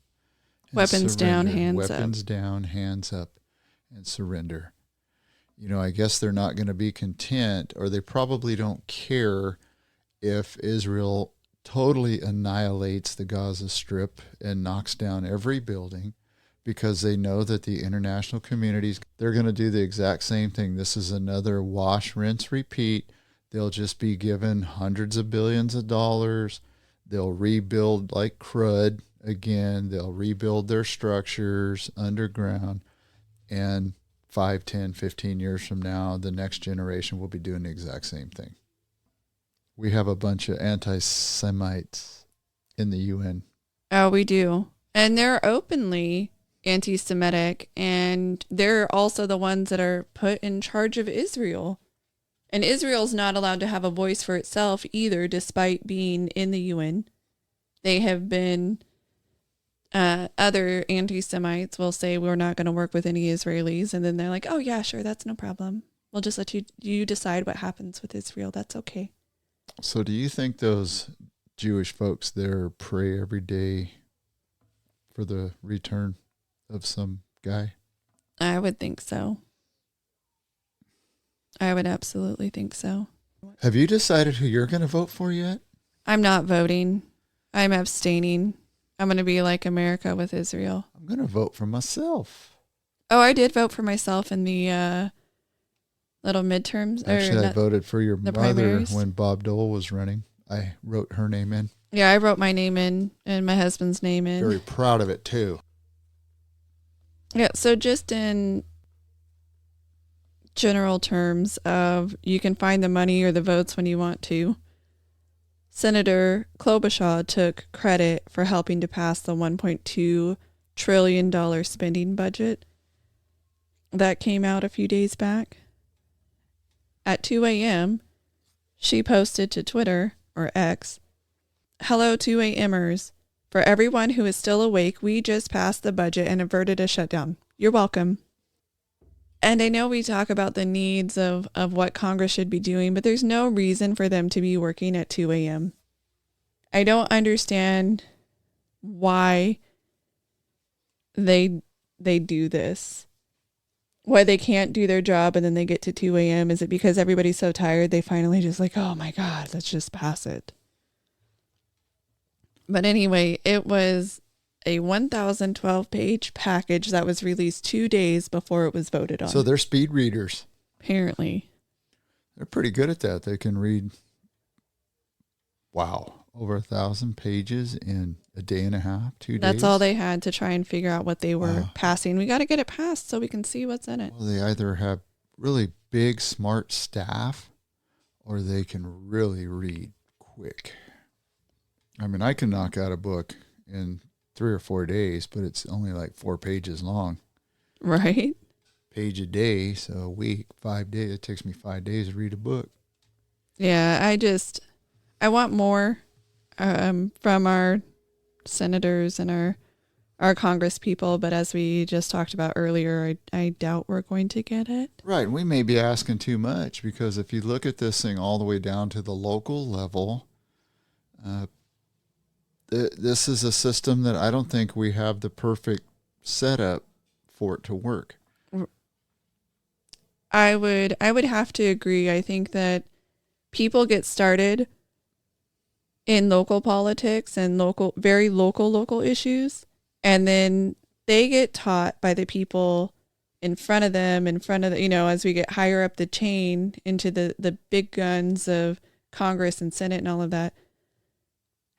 Weapons down, hands up.
Weapons down, hands up, and surrender. I guess they're not going to be content, or they probably don't care if Israel totally annihilates the Gaza Strip and knocks down every building, because they know that the international communities, they're going to do the exact same thing. This is another wash, rinse, repeat. They'll just be given hundreds of billions of dollars. They'll rebuild like crud again. They'll rebuild their structures underground. And 5, 10, 15 years from now, the next generation will be doing the exact same thing. We have a bunch of anti-Semites in the UN.
Oh, we do. And they're openly anti-Semitic, and they're also the ones that are put in charge of Israel. And Israel's not allowed to have a voice for itself either, despite being in the UN. They have been, other anti-Semites will say, we're not going to work with any Israelis. And then they're like, oh yeah, sure, that's no problem. We'll just let you decide what happens with Israel. That's okay.
So do you think those Jewish folks there pray every day for the return of some guy?
I would think so. I would absolutely think so.
Have you decided who you're going to vote for yet?
I'm not voting. I'm abstaining. I'm going to be like America with Israel.
I'm going to vote for myself.
Oh, I did vote for myself in the little midterms.
Actually, I voted for your mother
primaries.
when Bob Dole was running. I wrote her name in.
Yeah, I wrote my name in and my husband's name in.
Very proud of it, too.
Yeah, so just in general terms of you can find the money or the votes when you want to. Senator Klobuchar took credit for helping to pass the $1.2 trillion spending budget that came out a few days back. At 2 a.m., she posted to Twitter, or X, "Hello 2 a.m.ers. For everyone who is still awake, we just passed the budget and averted a shutdown. You're welcome." And I know we talk about the needs of what Congress should be doing, but there's no reason for them to be working at 2 a.m. I don't understand why they do this. Why they can't do their job and then they get to 2 a.m. Is it because everybody's so tired they finally just like, oh my God, let's just pass it. But anyway, it was a 1,012-page package that was released 2 days before it was voted on.
So they're speed readers.
Apparently.
They're pretty good at that. They can read, over 1,000 pages in a day and a half, 2 days.
That's all they had to try and figure out what they were passing. We got to get it passed so we can see what's in it.
Well, they either have really big, smart staff, or they can really read quick. I mean, I can knock out a book in 3 or 4 days, but it's only like 4 pages long.
Right.
Page a day, so a week, 5 days. It takes me 5 days to read a book.
Yeah, I want more from our senators and our Congress people, but as we just talked about earlier, I doubt we're going to get it.
Right, and we may be asking too much, because if you look at this thing all the way down to the local level, this is a system that I don't think we have the perfect setup for it to work.
I would have to agree. I think that people get started in local politics and very local issues, and then they get taught by the people in front of them, as we get higher up the chain into the big guns of Congress and Senate and all of that,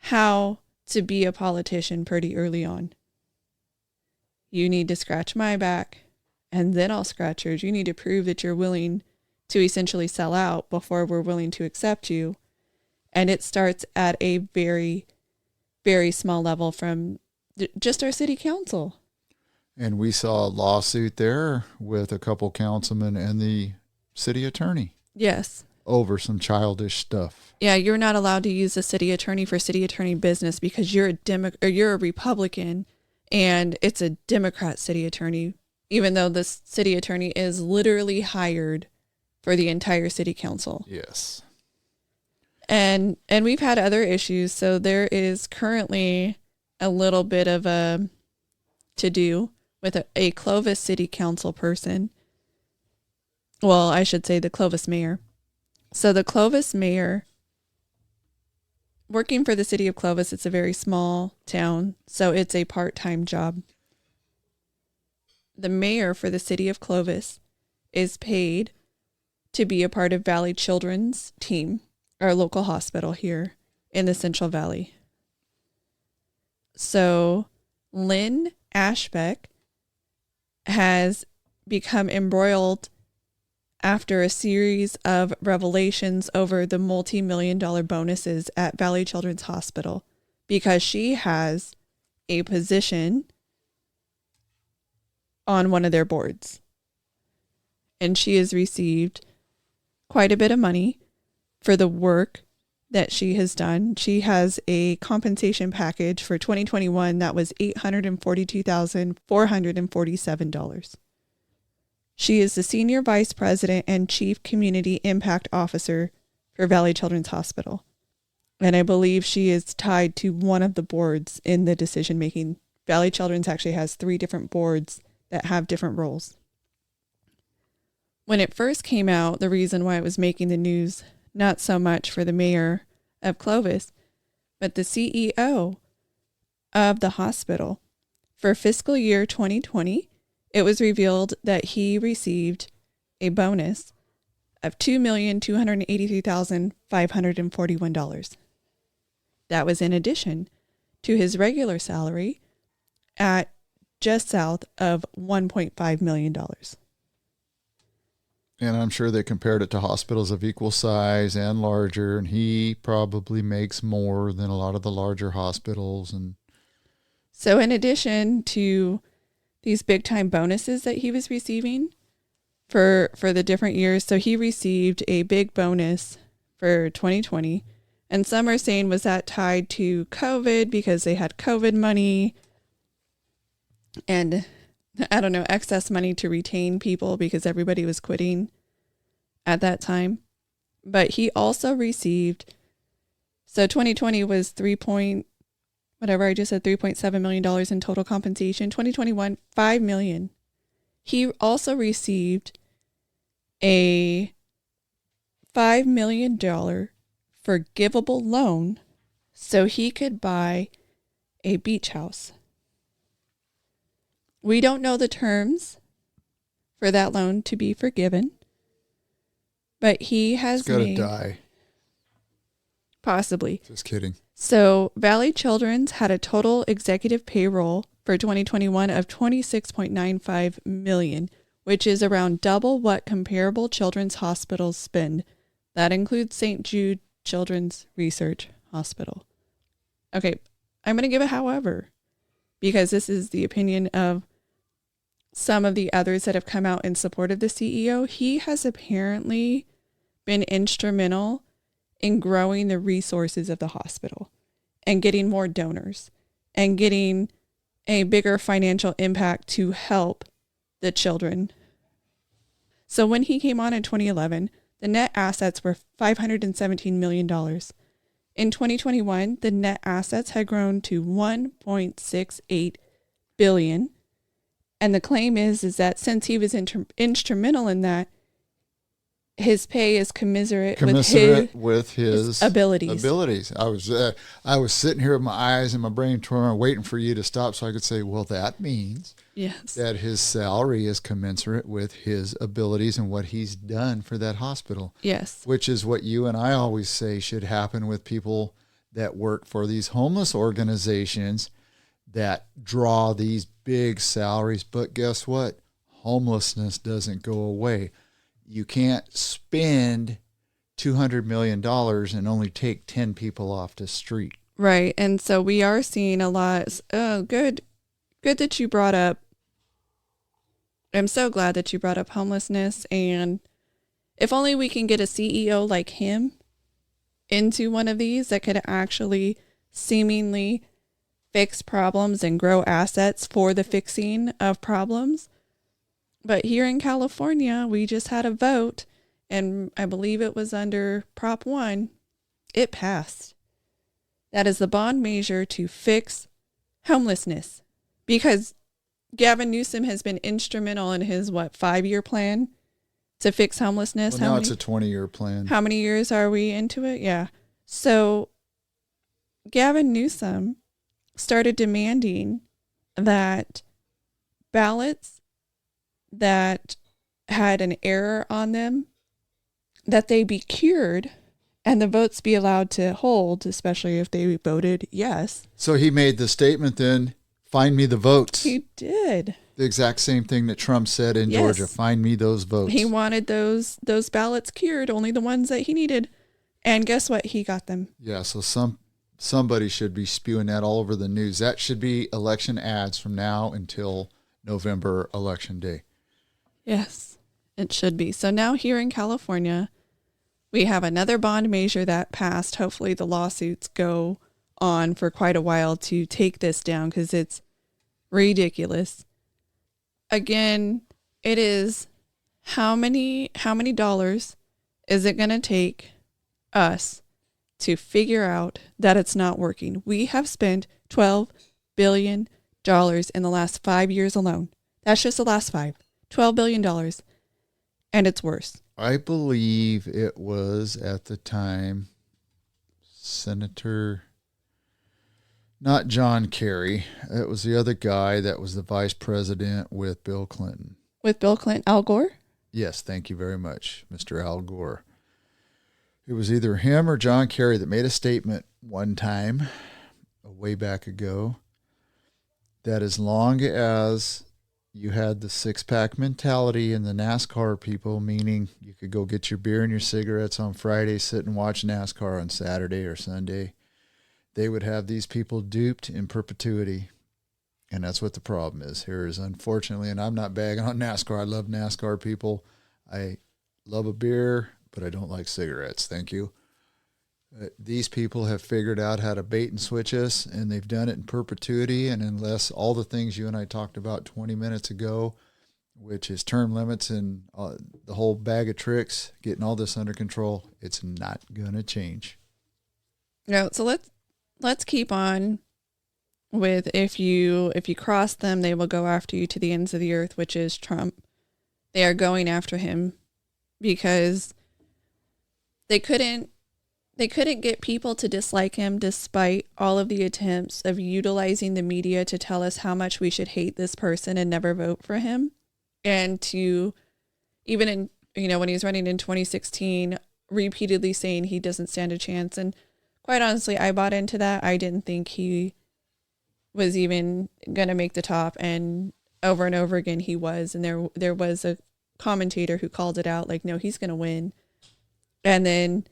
how to be a politician pretty early on. You need to scratch my back, and then I'll scratch yours. You need to prove that you're willing to essentially sell out before we're willing to accept you. And it starts at a very, very small level from just our city council.
And we saw a lawsuit there with a couple councilmen and the city attorney.
Yes.
Over some childish stuff.
Yeah, you're not allowed to use the city attorney for city attorney business because you're a Republican, and it's a Democrat city attorney, even though the city attorney is literally hired for the entire city council.
Yes.
And we've had other issues. So there is currently a little bit of a to-do with a Clovis city council person. Well, I should say the Clovis mayor. So the Clovis mayor, working for the city of Clovis, it's a very small town, so it's a part-time job. the mayor for the city of Clovis is paid to be a part of Valley Children's team, our local hospital here in the Central Valley. So Lynn Ashbeck has become embroiled after a series of revelations over the multi-million-dollar bonuses at Valley Children's Hospital because she has a position on one of their boards. And she has received quite a bit of money for the work that she has done. She has a compensation package for 2021 that was $842,447. She is the Senior Vice President and Chief Community Impact Officer for Valley Children's Hospital. And I believe she is tied to one of the boards in the decision making. Valley Children's actually has 3 different boards that have different roles. When it first came out, the reason why it was making the news, not so much for the mayor of Clovis, but the CEO of the hospital. For fiscal year 2020, it was revealed that he received a bonus of $2,283,541. That was in addition to his regular salary at just south of $1.5 million.
And I'm sure they compared it to hospitals of equal size and larger, and he probably makes more than a lot of the larger hospitals. And
so in addition to these big time bonuses that he was receiving for the different years, so he received a big bonus for 2020. And some are saying, was that tied to COVID because they had COVID money and, I don't know, excess money to retain people because everybody was quitting at that time. But he also received, so 2020 was $3.7 million in total compensation. 2021, $5 million. He also received a $5 million forgivable loan so he could buy a beach house. We don't know the terms for that loan to be forgiven, but he has
made... He's got to die.
Possibly.
Just kidding.
So Valley Children's had a total executive payroll for 2021 of $26.95 million, which is around double what comparable children's hospitals spend. That includes St. Jude Children's Research Hospital. Okay, I'm going to give a however, because this is the opinion of some of the others that have come out in support of the CEO. He has apparently been instrumental in growing the resources of the hospital and getting more donors and getting a bigger financial impact to help the children. So when he came on in 2011, the net assets were $517 million. In 2021, the net assets had grown to $1.68 billion. And the claim is that since he was instrumental in that, his pay is commensurate with his abilities.
I was sitting here with my eyes and my brain torn, waiting for you to stop so I could say, well, that means that his salary is commensurate with his abilities and what he's done for that hospital.
Yes.
Which is what you and I always say should happen with people that work for these homeless organizations that draw these big salaries. But guess what? Homelessness doesn't go away. You can't spend $200 million and only take 10 people off the street.
Right. And so we are seeing a lot. Oh, good that you brought up. I'm so glad that you brought up homelessness. And if only we can get a CEO like him into one of these that could actually seemingly fix problems and grow assets for the fixing of problems. But here in California, we just had a vote, and I believe it was under Prop 1. It passed. That is the bond measure to fix homelessness. Because Gavin Newsom has been instrumental in his, 5-year plan to fix homelessness?
Well, now it's a 20-year plan.
How many years are we into it? Yeah. So Gavin Newsom started demanding that ballots that had an error on them, that they be cured and the votes be allowed to hold, especially if they voted yes.
So he made the statement then, find me the votes.
He did.
The exact same thing that Trump said in
Yes.
Georgia, find me those votes.
He wanted those ballots cured, only the ones that he needed. And guess what? He got them.
Yeah, so somebody should be spewing that all over the news. That should be election ads from now until November election day.
Yes, it should be. So now here in California, we have another bond measure that passed. Hopefully the lawsuits go on for quite a while to take this down because it's ridiculous. Again, it is how many dollars is it going to take us to figure out that it's not working? We have spent $12 billion in the last 5 years alone. That's just the last 5. $12 billion. And it's worse.
I believe it was at the time Senator, not John Kerry. It was the other guy that was the vice president with Bill Clinton.
With Bill Clinton, Al Gore?
Yes, thank you very much, Mr. Al Gore. It was either him or John Kerry that made a statement one time, way back ago, that as long as you had the six-pack mentality and the NASCAR people, meaning you could go get your beer and your cigarettes on Friday, sit and watch NASCAR on Saturday or Sunday, they would have these people duped in perpetuity. And that's what the problem is here is, unfortunately, and I'm not bagging on NASCAR. I love NASCAR people. I love a beer, but I don't like cigarettes. Thank you. These people have figured out how to bait and switch us, and they've done it in perpetuity. And unless all the things you and I talked about 20 minutes ago, which is term limits and the whole bag of tricks, getting all this under control, it's not going to change.
No, so let's keep on with if you cross them, they will go after you to the ends of the earth, which is Trump. They are going after him because they couldn't get people to dislike him despite all of the attempts of utilizing the media to tell us how much we should hate this person and never vote for him. And to even in, when he was running in 2016, repeatedly saying he doesn't stand a chance. And quite honestly, I bought into that. I didn't think he was even going to make the top, and over again he was. And there was a commentator who called it out, like, no, he's going to win. And then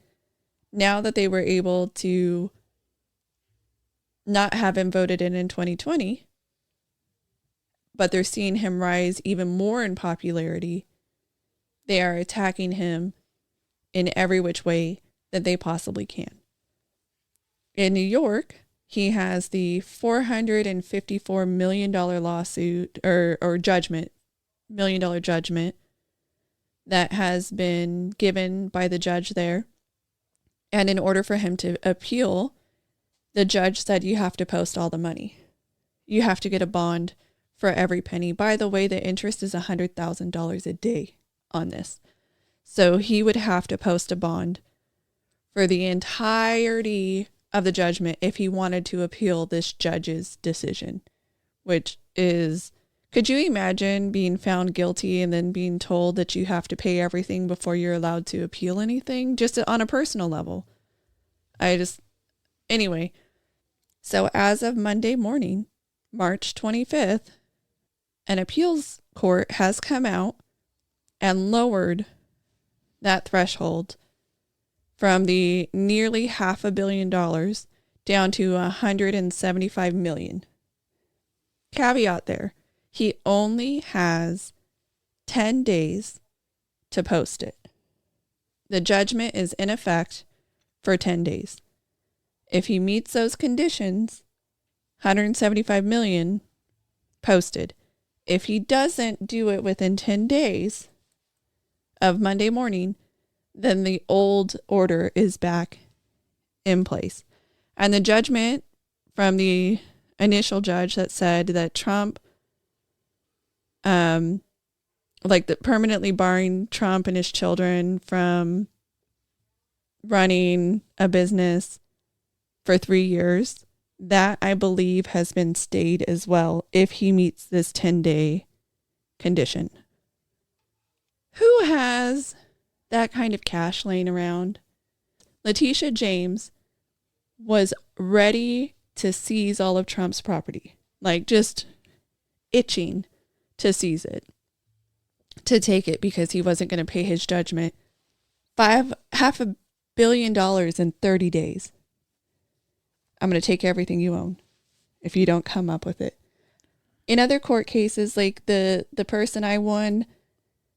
now that they were able to not have him voted in 2020, but they're seeing him rise even more in popularity, they are attacking him in every which way that they possibly can. In New York, he has the $454 million lawsuit or judgment, $1 million judgment that has been given by the judge there. And in order for him to appeal, the judge said you have to post all the money. You have to get a bond for every penny. By the way, the interest is $100,000 a day on this. So he would have to post a bond for the entirety of the judgment if he wanted to appeal this judge's decision, which is, could you imagine being found guilty and then being told that you have to pay everything before you're allowed to appeal anything, just on a personal level? Anyway, so as of Monday morning, March 25th, an appeals court has come out and lowered that threshold from the nearly $500 million down to $175 million. Caveat there. He only has 10 days to post it. The judgment is in effect for 10 days. If he meets those conditions, $175 million posted. If he doesn't do it within 10 days of Monday morning, then the old order is back in place. And the judgment from the initial judge that said that Trump, permanently barring Trump and his children from running a business for 3 years, that I believe has been stayed as well if he meets this 10-day condition. has that kind of cash laying around, Leticia James was ready to seize all of Trump's property, like just itching to seize it, to take it because he wasn't going to pay his judgment. $500 million in 30 days. I'm going to take everything you own if you don't come up with it. In other court cases, like the person I won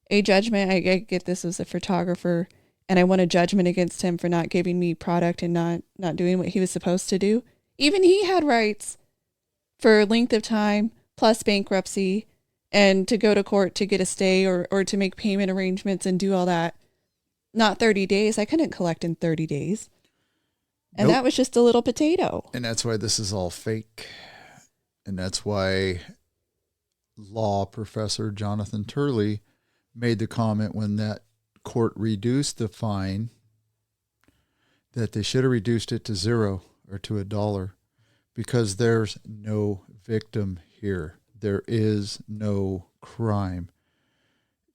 a judgment, I get this as a photographer, and I won a judgment against him for not giving me product and not doing what he was supposed to do. Even he had rights for length of time plus bankruptcy and to go to court to get a stay or to make payment arrangements and do all that. Not 30 days. I couldn't collect in 30 days. And
Nope.
that was just a little potato.
And that's why this is all fake. And that's why law professor Jonathan Turley made the comment when that court reduced the fine that they should have reduced it to $0 or to $1 because there's no victim here. There is no crime.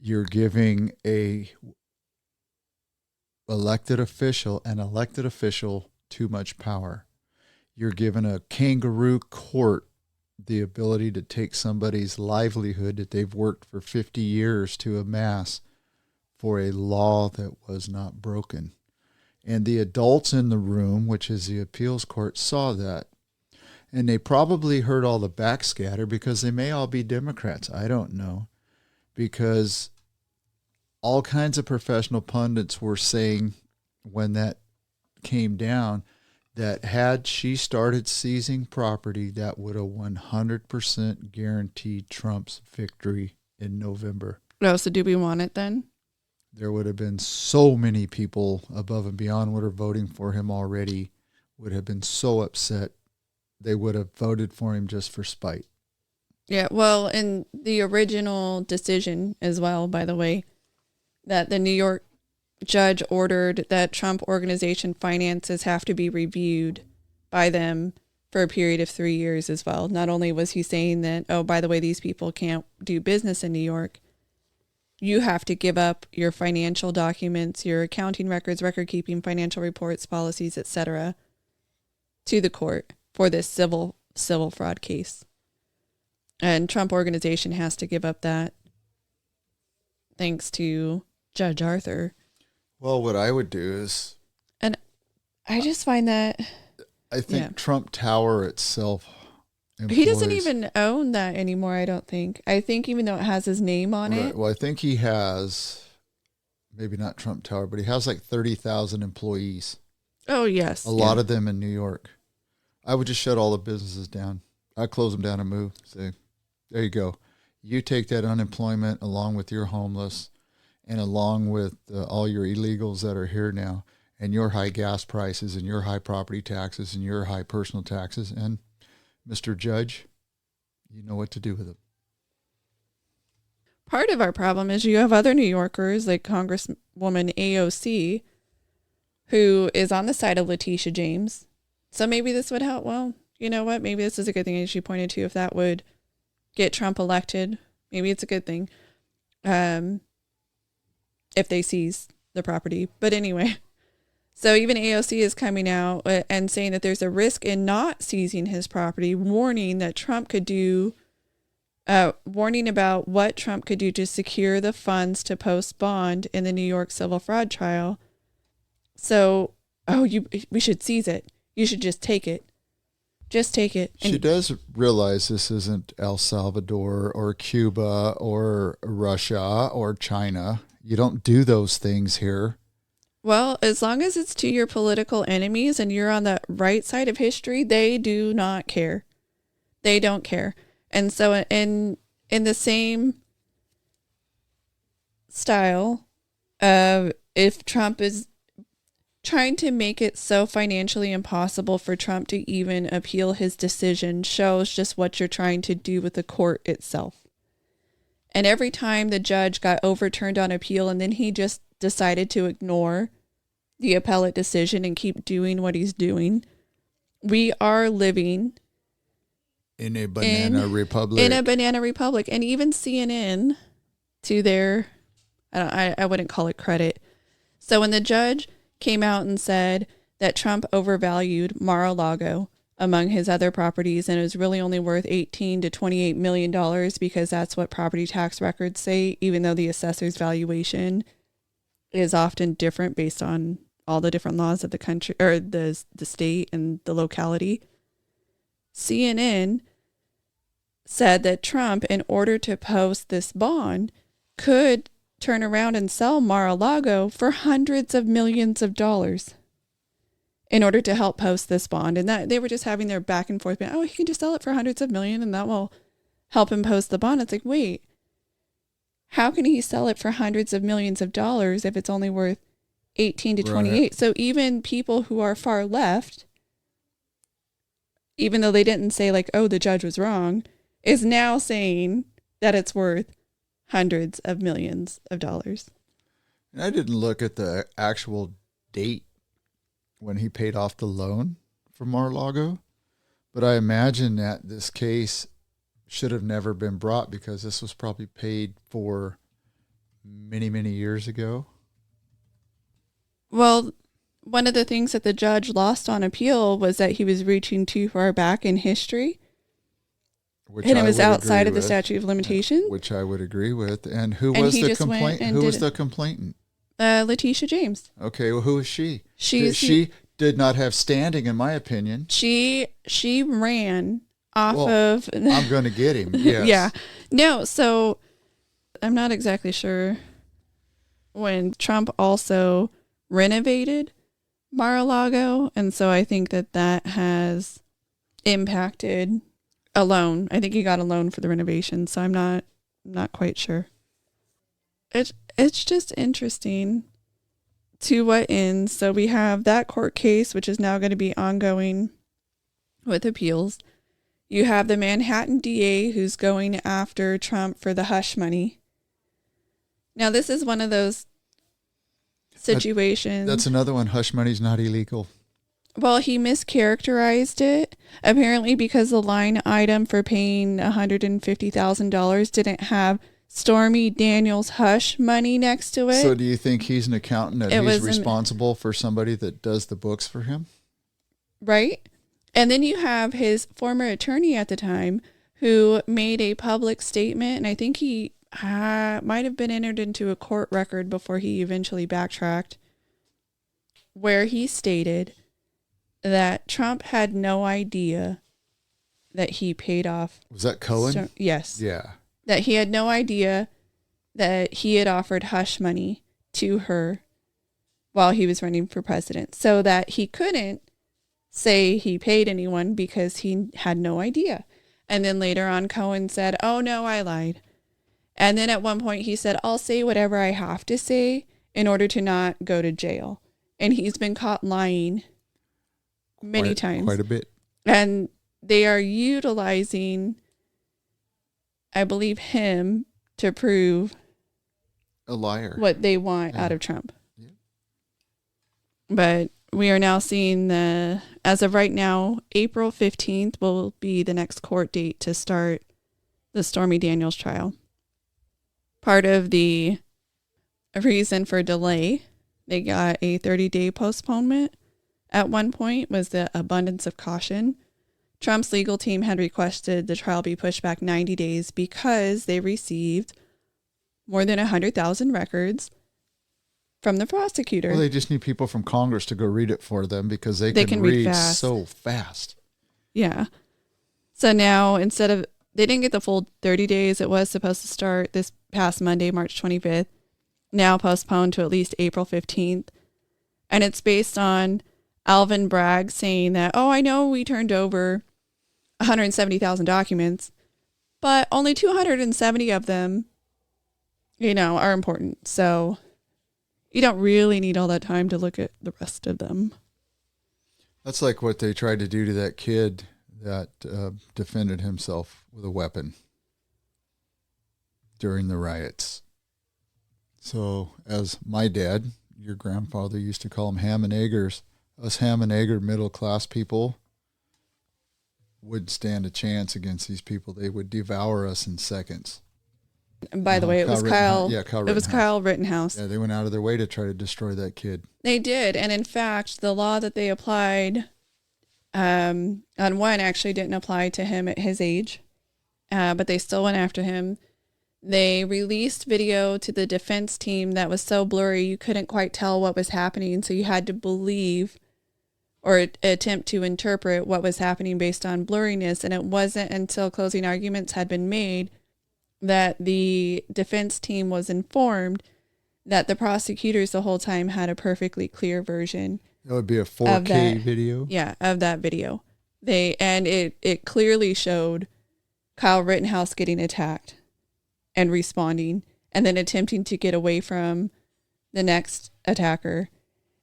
You're giving an elected official too much power. You're giving a kangaroo court the ability to take somebody's livelihood that they've worked for 50 years to amass for a law that was not broken. And the adults in the room, which is the appeals court, saw that. And they probably heard all the backscatter because they may all be Democrats. I don't know. Because all kinds of professional pundits were saying when that came down that had she started seizing property, that would have 100% guaranteed Trump's victory in November.
Oh, so do we want it then?
There would have been so many people above and beyond what are voting for him already would have been so upset. They would have voted for him just for spite.
Yeah, well, in the original decision as well, by the way, that the New York judge ordered that Trump organization finances have to be reviewed by them for a period of 3 years as well. Not only was he saying that, oh, by the way, these people can't do business in New York, you have to give up your financial documents, your accounting records, record keeping, financial reports, policies, etc., to the court for this civil fraud case. And Trump organization has to give up that thanks to Judge Arthur.
Well, what I would do is...
And I just find that...
I think Trump Tower itself employs...
He doesn't even own that anymore, I don't think. I think even though it has his name on it...
Well, I think he has, maybe not Trump Tower, but he has like 30,000 employees.
Oh, yes.
A lot of them in New York. I would just shut all the businesses down. I'd close them down and move. Say, there you go. You take that unemployment along with your homeless and along with all your illegals that are here now and your high gas prices and your high property taxes and your high personal taxes. And Mr. Judge, you know what to do with them.
Part of our problem is you have other New Yorkers like Congresswoman AOC who is on the side of Leticia James. So maybe this would help. Well, you know what? Maybe this is a good thing, as she pointed to. If that would get Trump elected, maybe it's a good thing. If they seize the property. But anyway, so even AOC is coming out and saying that there's a risk in not seizing his property, warning that Trump could do, warning about what Trump could do to secure the funds to post bond in the New York civil fraud trial. So, we should seize it. You should just take it. Just take it.
She does realize this isn't El Salvador or Cuba or Russia or China. You don't do those things here.
Well, as long as it's to your political enemies and you're on the right side of history, they do not care. They don't care. And so in the same style of if Trump is trying to make it so financially impossible for Trump to even appeal his decision shows just what you're trying to do with the court itself. And every time the judge got overturned on appeal and then he just decided to ignore the appellate decision and keep doing what he's doing, we are living
in a banana republic.
In a banana republic. And even CNN, to their I wouldn't call it credit. So when the judge came out and said that Trump overvalued Mar-a-Lago among his other properties, and it was really only worth $18 to $28 million because that's what property tax records say, even though the assessor's valuation is often different based on all the different laws of the country or the state and the locality. CNN said that Trump, in order to post this bond, could turn around and sell Mar-a-Lago for hundreds of millions of dollars in order to help post this bond. And that they were just having their back and forth, oh, he can just sell it for hundreds of millions and that will help him post the bond. It's like, wait, how can he sell it for hundreds of millions of dollars if it's only worth 18 to 28? Right. So even people who are far left, even though they didn't say like, oh, the judge was wrong, is now saying that it's worth hundreds of millions of dollars.
And I didn't look at the actual date when he paid off the loan for Mar-a-Lago, but I imagine that this case should have never been brought because this was probably paid for many, many years ago.
Well, one of the things that the judge lost on appeal was that he was reaching too far back in history. And it was outside of the statute of limitations.
Which I would agree with. And who was the complaint? Who was the complainant?
Leticia James.
Okay, well, who is she?
She
did not have standing, in my opinion.
She ran off of...
I'm going to get him, yes.
Yeah. No, so I'm not exactly sure when Trump also renovated Mar-a-Lago. And so I think that has impacted a loan. I think he got a loan for the renovation, so I'm not quite sure. It's just interesting to what ends. So we have that court case, which is now going to be ongoing with appeals. You have the Manhattan DA who's going after Trump for the hush money. Now, this is one of those situations.
That's another one. Hush money's not illegal.
Well, he mischaracterized it, apparently because the line item for paying $150,000 didn't have Stormy Daniels' hush money next to it.
So do you think he's an accountant and he's responsible for somebody that does the books for him?
Right. And then you have his former attorney at the time who made a public statement, and I think he might have been entered into a court record before he eventually backtracked, where he stated that Trump had no idea that he paid off.
Was that Cohen?
Yes.
Yeah.
That he had no idea that he had offered hush money to her while he was running for president, so that he couldn't say he paid anyone because he had no idea. And then later on, Cohen said, oh, no, I lied. And then at one point he said, I'll say whatever I have to say in order to not go to jail. And he's been caught lying many times.
Quite a bit.
And they are utilizing, I believe, him to prove
a liar,
what they want out of Trump. Yeah. But we are now seeing as of right now, April 15th will be the next court date to start the Stormy Daniels trial. Part of the reason for delay, they got a 30-day postponement. At one point was the abundance of caution. Trump's legal team had requested the trial be pushed back 90 days because they received more than 100,000 records from the prosecutor.
Well, they just need people from Congress to go read it for them because they can read so fast.
Yeah. So now they didn't get the full 30 days. It was supposed to start this past Monday, March 25th. Now postponed to at least April 15th. And it's based on Alvin Bragg saying that, I know we turned over 170,000 documents, but only 270 of them, are important. So you don't really need all that time to look at the rest of them.
That's like what they tried to do to that kid that defended himself with a weapon during the riots. So as my dad, your grandfather used to call them ham and eggers, us ham and egger middle class people wouldn't stand a chance against these people. They would devour us in seconds.
And by the way, it was Kyle.
Yeah, Kyle
It was
Rittenhouse.
Kyle Rittenhouse.
Yeah, they went out of their way to try to destroy that kid.
They did. And in fact, the law that they applied on one actually didn't apply to him at his age, but they still went after him. They released video to the defense team that was so blurry you couldn't quite tell what was happening, so you had to believe or attempt to interpret what was happening based on blurriness. And it wasn't until closing arguments had been made that the defense team was informed that the prosecutors the whole time had a perfectly clear version.
That would be a 4K video?
Yeah, of that video. It clearly showed Kyle Rittenhouse getting attacked and responding and then attempting to get away from the next attacker.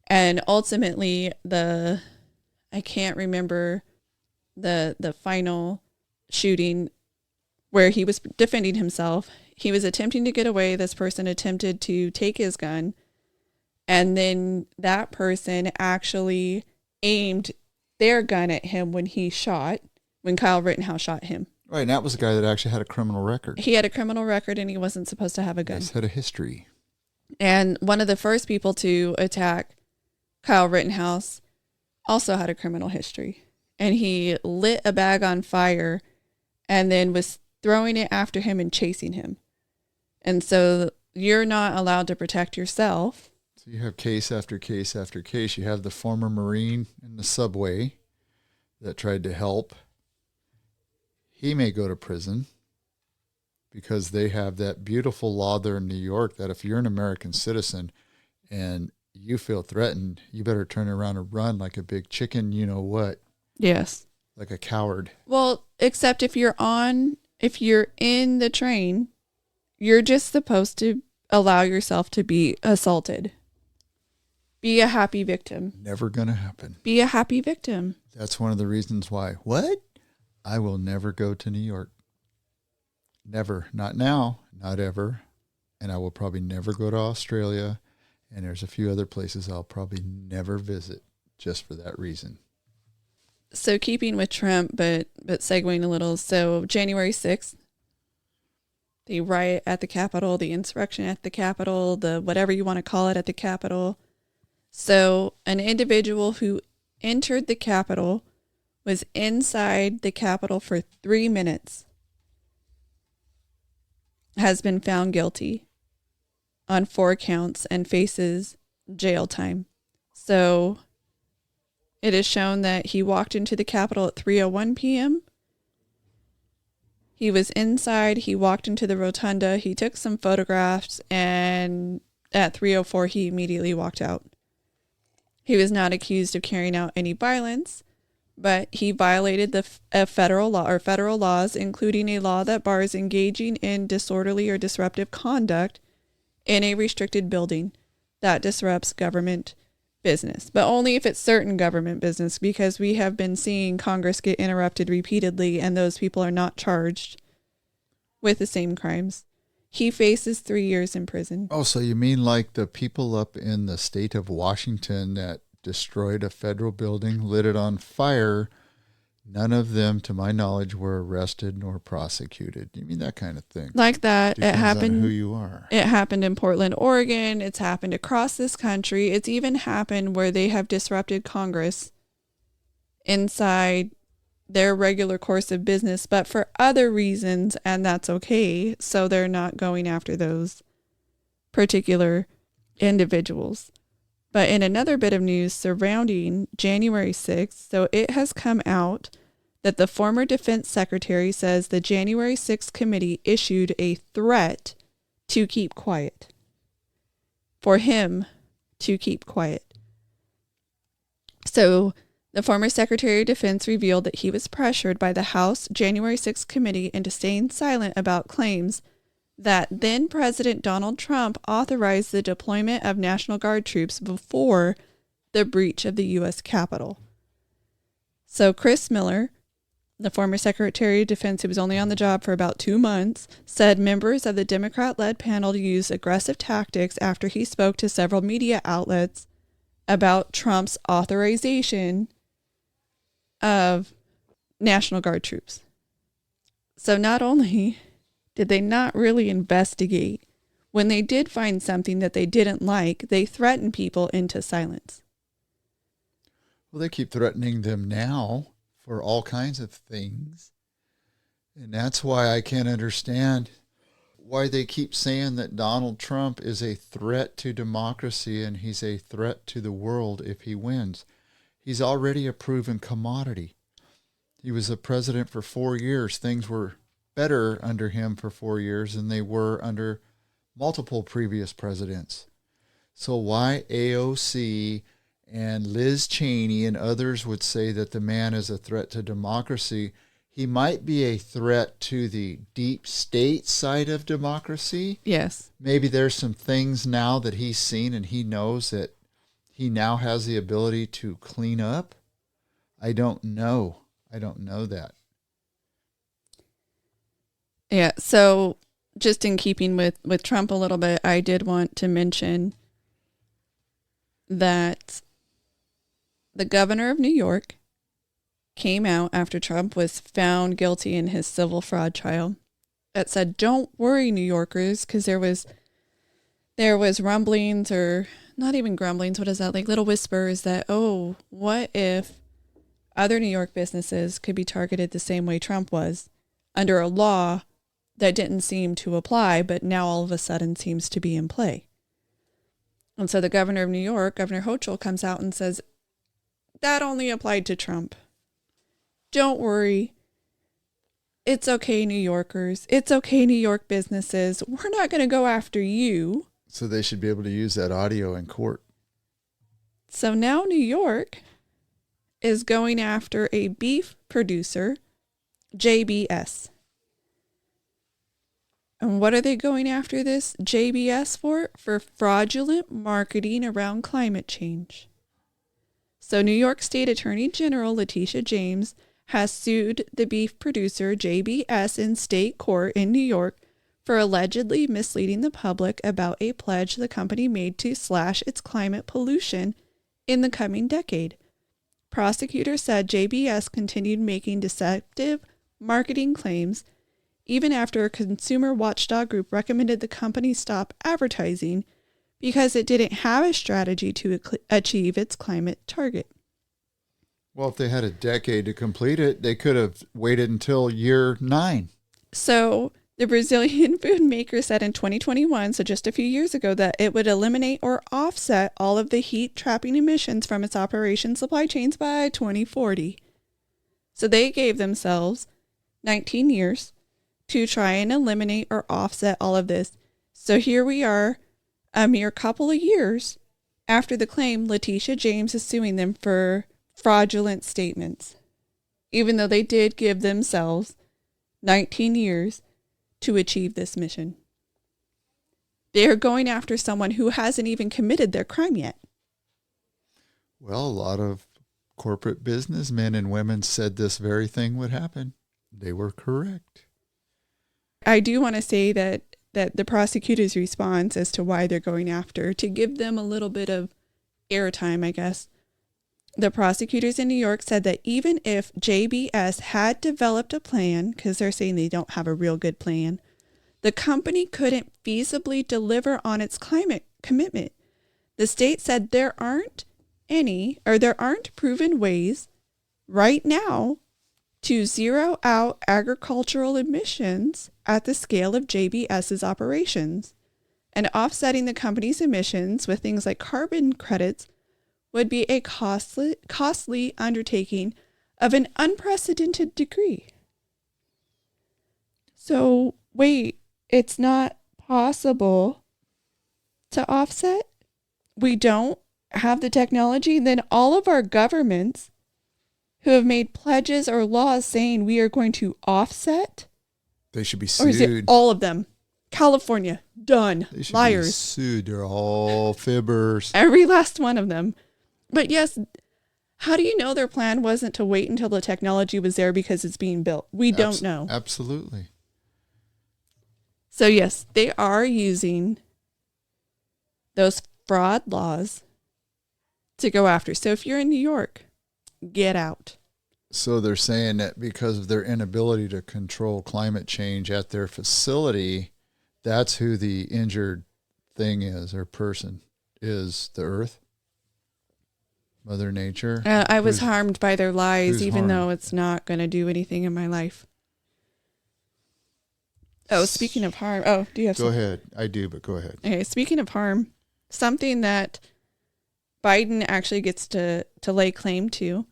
And ultimately I can't remember the final shooting where he was defending himself. He was attempting to get away. This person attempted to take his gun. And then that person actually aimed their gun at him when Kyle Rittenhouse shot him.
Right, and that was a guy that actually had a criminal record.
He had a criminal record and he wasn't supposed to have a gun.
He had a history.
And one of the first people to attack Kyle Rittenhouse also had a criminal history. And he lit a bag on fire and then was throwing it after him and chasing him. And so you're not allowed to protect yourself.
So you have case after case after case. You have the former Marine in the subway that tried to help. He may go to prison because they have that beautiful law there in New York that if you're an American citizen and you feel threatened, you better turn around and run like a big chicken, you know what?
Yes.
Like a coward.
Well, except if you're in the train, you're just supposed to allow yourself to be assaulted. Be a happy victim.
Never going to happen.
Be a happy victim.
That's one of the reasons why. What? I will never go to New York. Never. Not now. Not ever. And I will probably never go to Australia. And there's a few other places I'll probably never visit just for that reason.
So keeping with Trump, but segueing a little. So January 6th, the riot at the Capitol, the insurrection at the Capitol, the whatever you want to call it at the Capitol. So an individual who entered the Capitol was inside the Capitol for 3 minutes, has been found guilty on 4 counts and faces jail time. So it is shown that he walked into the Capitol at 3:01 p.m. He was inside. He walked into the rotunda. He took some photographs, and at 3:04 he immediately walked out. He was not accused of carrying out any violence, but he violated the federal law or federal laws, including a law that bars engaging in disorderly or disruptive conduct in a restricted building that disrupts government business, but only if it's certain government business, because we have been seeing Congress get interrupted repeatedly and those people are not charged with the same crimes. He faces 3 years in prison.
Oh, so you mean like the people up in the state of Washington that destroyed a federal building, lit it on fire? None of them, to my knowledge, were arrested nor prosecuted. You mean that kind of thing?
Like that.
Depends
it happened
on who you are.
It happened in Portland, Oregon. It's happened across this country. It's even happened where they have disrupted Congress inside their regular course of business, but for other reasons, and that's okay. So they're not going after those particular individuals. But in another bit of news surrounding January 6th, so it has come out that the former defense secretary says the January 6th committee issued a threat to keep quiet. For him to keep quiet. So the former Secretary of Defense revealed that he was pressured by the House January 6th committee into staying silent about claims that then President Donald Trump authorized the deployment of National Guard troops before the breach of the U.S. Capitol. So Chris Miller, the former Secretary of Defense, who was only on the job for about 2 months, said members of the Democrat-led panel used aggressive tactics after he spoke to several media outlets about Trump's authorization of National Guard troops. So not only Did they not really investigate? When they did find something that they didn't like, they threatened people into silence.
Well, they keep threatening them now for all kinds of things. And that's why I can't understand why they keep saying that Donald Trump is a threat to democracy and he's a threat to the world if he wins. He's already a proven commodity. He was a president for 4 years. Things were better under him for 4 years than they were under multiple previous presidents. So why AOC and Liz Cheney and others would say that the man is a threat to democracy? He might be a threat to the deep state side of democracy.
Yes.
Maybe there's some things now that he's seen and he knows that he now has the ability to clean up. I don't know. I don't know that.
Yeah, so just in keeping with Trump a little bit, I did want to mention that the governor of New York came out after Trump was found guilty in his civil fraud trial. It said, "Don't worry, New Yorkers," because there was rumblings, or not even grumblings. What is that? Like little whispers that, oh, what if other New York businesses could be targeted the same way Trump was under a law that didn't seem to apply, but now all of a sudden seems to be in play. And so the governor of New York, Governor Hochul, comes out and says, that only applied to Trump. Don't worry. It's okay, New Yorkers. It's okay, New York businesses. We're not going to go after you.
So they should be able to use that audio in court.
So now New York is going after a beef producer, JBS. And what are they going after this JBS for? For fraudulent marketing around climate change. So New York State Attorney General Leticia James has sued the beef producer JBS in state court in New York for allegedly misleading the public about a pledge the company made to slash its climate pollution in the coming decade. Prosecutors said JBS continued making deceptive marketing claims even after a consumer watchdog group recommended the company stop advertising because it didn't have a strategy to achieve its climate target.
Well, if they had a decade to complete it, they could have waited until year 9.
So the Brazilian food maker said in 2021, so just a few years ago, that it would eliminate or offset all of the heat trapping emissions from its operation supply chains by 2040. So they gave themselves 19 years to try and eliminate or offset all of this. So here we are, a mere couple of years after the claim. Leticia James is suing them for fraudulent statements, even though they did give themselves 19 years to achieve this mission. They are going after someone who hasn't even committed their crime yet.
Well, a lot of corporate businessmen and women said this very thing would happen. They were correct.
I do want to say that the prosecutor's response as to why they're going after, to give them a little bit of airtime, I guess. The prosecutors in New York said that even if JBS had developed a plan, because they're saying they don't have a real good plan, the company couldn't feasibly deliver on its climate commitment. The state said there aren't proven ways right now to zero out agricultural emissions at the scale of JBS's operations. And offsetting the company's emissions with things like carbon credits would be a costly undertaking of an unprecedented degree. So, wait, it's not possible to offset? We don't have the technology? Then all of our governments who have made pledges or laws saying we are going to offset,
they should be sued.
Or is it all of them? California, done.
They should
Liars.
be sued. They're all fibbers.
Every last one of them. But yes, how do you know their plan wasn't to wait until the technology was there because it's being built? We don't know.
Absolutely.
So yes, they are using those fraud laws to go after. So if you're in New York, get out.
So they're saying that because of their inability to control climate change at their facility, that's who the injured thing is, or person is, the earth, Mother Nature.
I was harmed by their lies, even
harmed?
though it's not going to do anything in my life. Oh, speaking of harm. Oh, do you have
Go ahead. I do, but go ahead.
Okay, speaking of harm, something that Biden actually gets to lay claim to.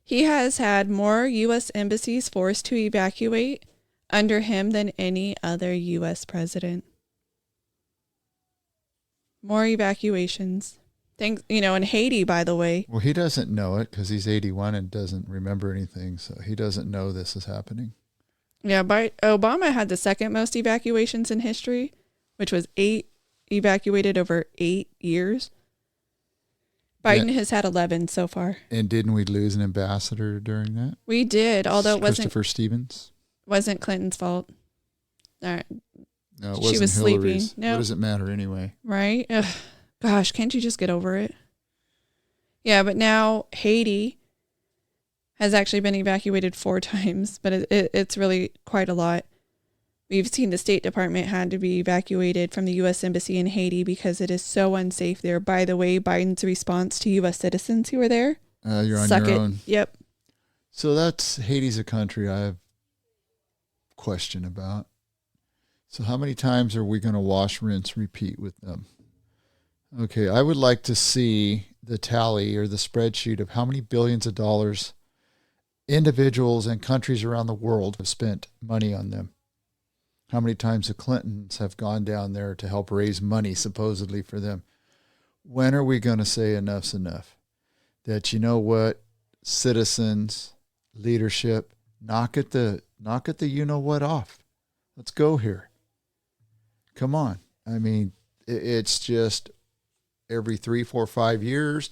He has had more U.S. embassies forced to evacuate under him than any other U.S. president. More evacuations. Thanks, in Haiti, by the way.
Well, he doesn't know it because he's 81 and doesn't remember anything, so he doesn't know this is happening.
Yeah, Obama had the second most evacuations in history, which was 8 evacuated over 8 years. Biden has had 11 so far.
And didn't we lose an ambassador during that?
We did, although it
Christopher Stevens.
Wasn't Clinton's fault. All right.
No, it
she
wasn't
was
Hillary's.
sleeping. No.
What does it matter anyway?
Right? Ugh. Gosh, can't you just get over it? Yeah, but now Haiti has actually been evacuated 4 times, but it's really quite a lot. We've seen the State Department had to be evacuated from the U.S. Embassy in Haiti because it is so unsafe there. By the way, Biden's response to U.S. citizens who were there.
You're on
Suck
your
it.
own.
Yep.
So Haiti's a country I have a question about. So how many times are we going to wash, rinse, repeat with them? Okay, I would like to see the tally or the spreadsheet of how many billions of dollars individuals and countries around the world have spent money on them. How many times the Clintons have gone down there to help raise money supposedly for them. When are we going to say enough's enough? That, you know what, citizens, leadership, knock at the you know what off. Let's go here. Come on. I mean, it's just every 3, 4, 5 years,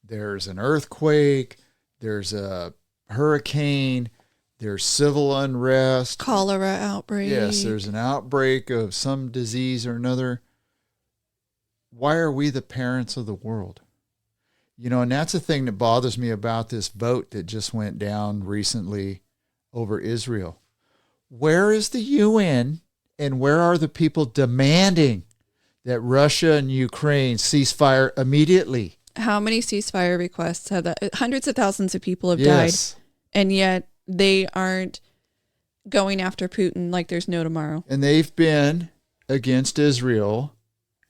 there's an earthquake, there's a hurricane, there's civil unrest.
Cholera outbreak.
Yes, there's an outbreak of some disease or another. Why are we the parents of the world? And that's the thing that bothers me about this vote that just went down recently over Israel. Where is the UN and where are the people demanding that Russia and Ukraine cease fire immediately?
How many ceasefire requests have that? Hundreds of thousands of people have died. And yet they aren't going after Putin like there's no tomorrow.
And they've been against Israel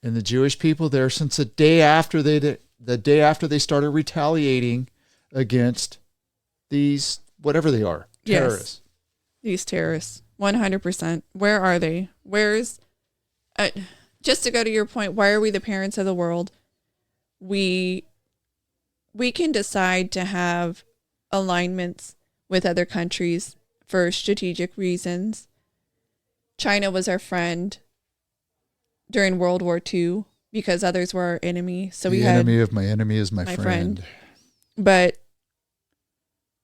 and the Jewish people there since the day after they started retaliating against these, whatever they are, terrorists.
Yes, these terrorists, 100%. Where are they? Just to go to your point, why are we the parents of the world? We can decide to have alignments with other countries for strategic reasons. China was our friend during World War II because others were our enemy. So the
enemy of my enemy is my friend.
But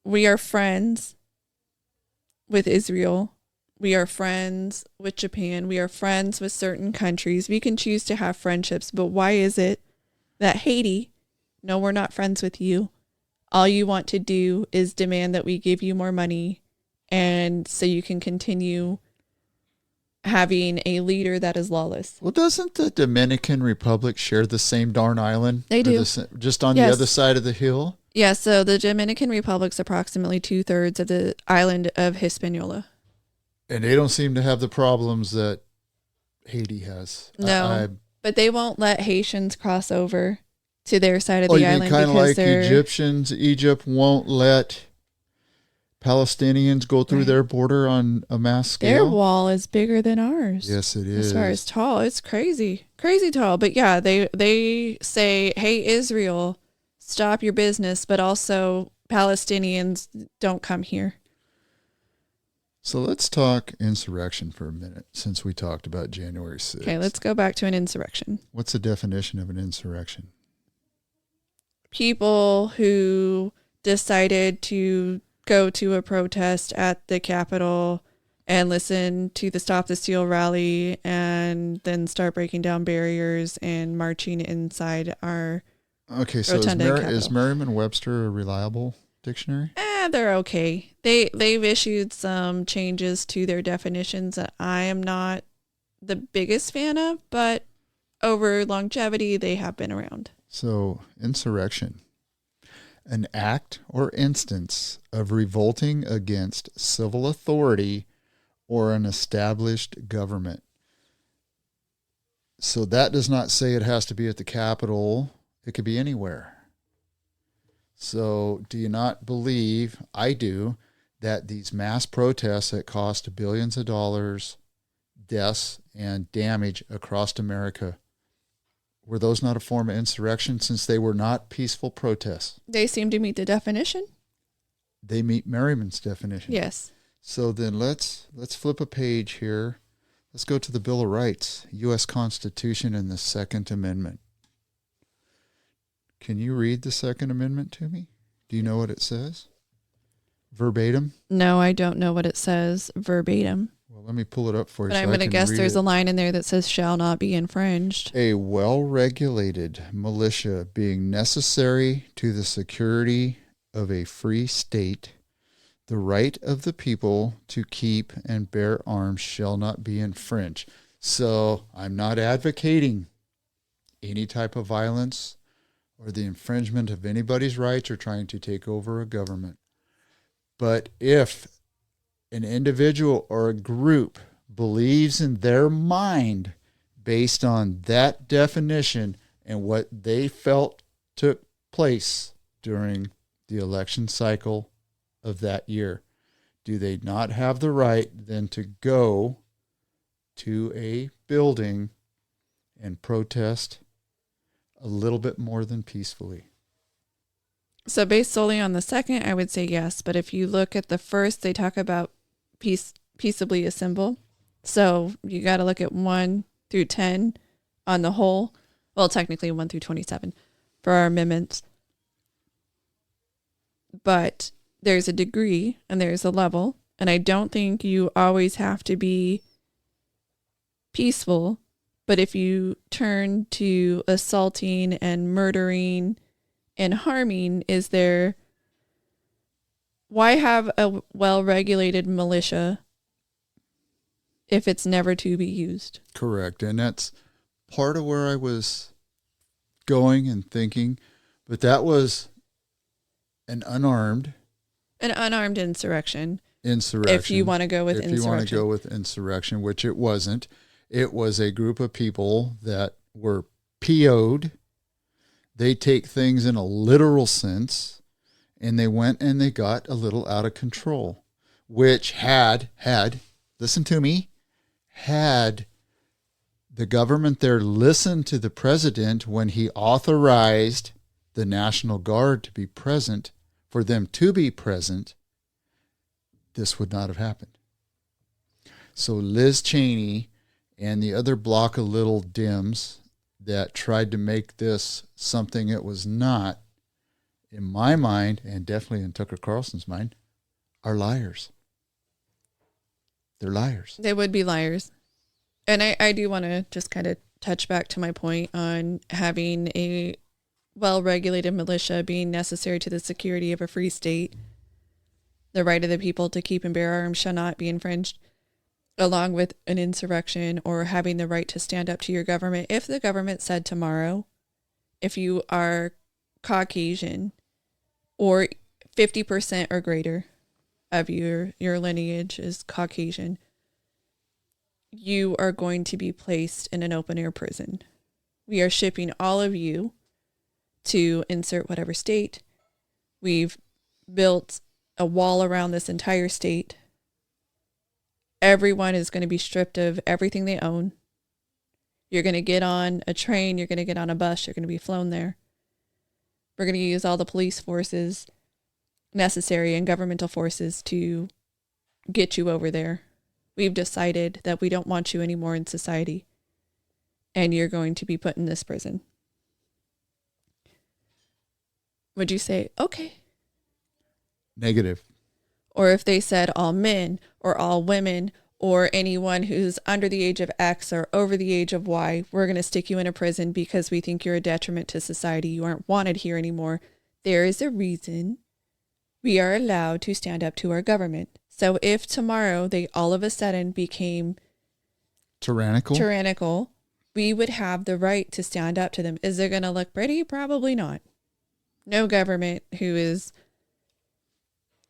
we are friends with Israel. We are friends with Japan. We are friends with certain countries. We can choose to have friendships, but why is it that Haiti, no, we're not friends with you. All you want to do is demand that we give you more money, and so you can continue having a leader that is lawless.
Well, doesn't the Dominican Republic share the same darn island?
They do.
Just on the other side of the hill?
Yeah, so the Dominican Republic's approximately 2/3 of the island of Hispaniola.
And they don't seem to have the problems that Haiti has.
No, but they won't let Haitians cross over to their side of the island.
Kind of like Egyptians. Egypt won't let Palestinians go through their border on a mass scale.
Their wall is bigger than ours.
Yes, it is.
As far as tall, it's crazy tall. But yeah, they say, hey, Israel, stop your business, but also Palestinians don't come here.
So let's talk insurrection for a minute, since we talked about January 6th.
Okay, let's go back to an insurrection.
What's the definition of an insurrection?
People who decided to go to a protest at the Capitol and listen to the Stop the Steal rally and then start breaking down barriers and marching inside our
Okay, so is Merriam-Webster reliable? dictionary?
They're okay. They've issued some changes to their definitions that I am not the biggest fan of, but over longevity, they have been around.
So, insurrection, an act or instance of revolting against civil authority or an established government. So that does not say it has to be at the Capitol. It could be anywhere. So do you not believe, I do, that these mass protests that cost billions of dollars, deaths, and damage across America, were those not a form of insurrection since they were not peaceful protests?
They seem to meet the definition.
They meet Merriman's definition.
Yes.
So then let's flip a page here. Let's go to the Bill of Rights, U.S. Constitution, and the Second Amendment. Can you read the Second Amendment to me? Do you know what it says? Verbatim?
No, I don't know what it says verbatim.
Well, let me pull it up for you.
But I'm going to guess there's a line in there that says shall not be infringed.
A well-regulated militia being necessary to the security of a free state, the right of the people to keep and bear arms shall not be infringed. So I'm not advocating any type of violence or the infringement of anybody's rights or trying to take over a government. But if an individual or a group believes in their mind based on that definition and what they felt took place during the election cycle of that year, do they not have the right then to go to a building and protest a little bit more than peacefully?
So based solely on the second, I would say yes. But if you look at the first, they talk about peaceably assemble. So you got to look at 1 through 10 on the whole. Well, technically 1 through 27 for our amendments. But there's a degree and there's a level. And I don't think you always have to be peaceful. But if you turn to assaulting and murdering and harming, why have a well-regulated militia if it's never to be used?
Correct. And that's part of where I was going and thinking. But that was an unarmed
insurrection.
Insurrection.
If you want to go with insurrection.
If you want to go with insurrection, which it wasn't. It was a group of people that were PO'd. They take things in a literal sense, and they went and they got a little out of control, which had, listen to me, had the government there listened to the president when he authorized the National Guard to be present, for them to be present, this would not have happened. So Liz Cheney and the other block of little dims that tried to make this something it was not, in my mind, and definitely in Tucker Carlson's mind, are liars. They're liars.
They would be liars. And I do want to just kind of touch back to my point on having a well-regulated militia being necessary to the security of a free state. The right of the people to keep and bear arms shall not be infringed, along with an insurrection or having the right to stand up to your government. If the government said tomorrow, if you are Caucasian or 50% or greater of your lineage is Caucasian, you are going to be placed in an open air prison. We are shipping all of you to insert whatever state. We've built a wall around this entire state. Everyone is going to be stripped of everything they own. You're going to get on a train. You're going to get on a bus. You're going to be flown there. We're going to use all the police forces necessary and governmental forces to get you over there. We've decided that we don't want you anymore in society, and you're going to be put in this prison. Would you say, okay?
Negative.
Or if they said all men or all women or anyone who's under the age of X or over the age of Y, we're going to stick you in a prison because we think you're a detriment to society. You aren't wanted here anymore. There is a reason we are allowed to stand up to our government. So if tomorrow they all of a sudden became tyrannical, we would have the right to stand up to them. Is it going to look pretty? Probably not. No government who is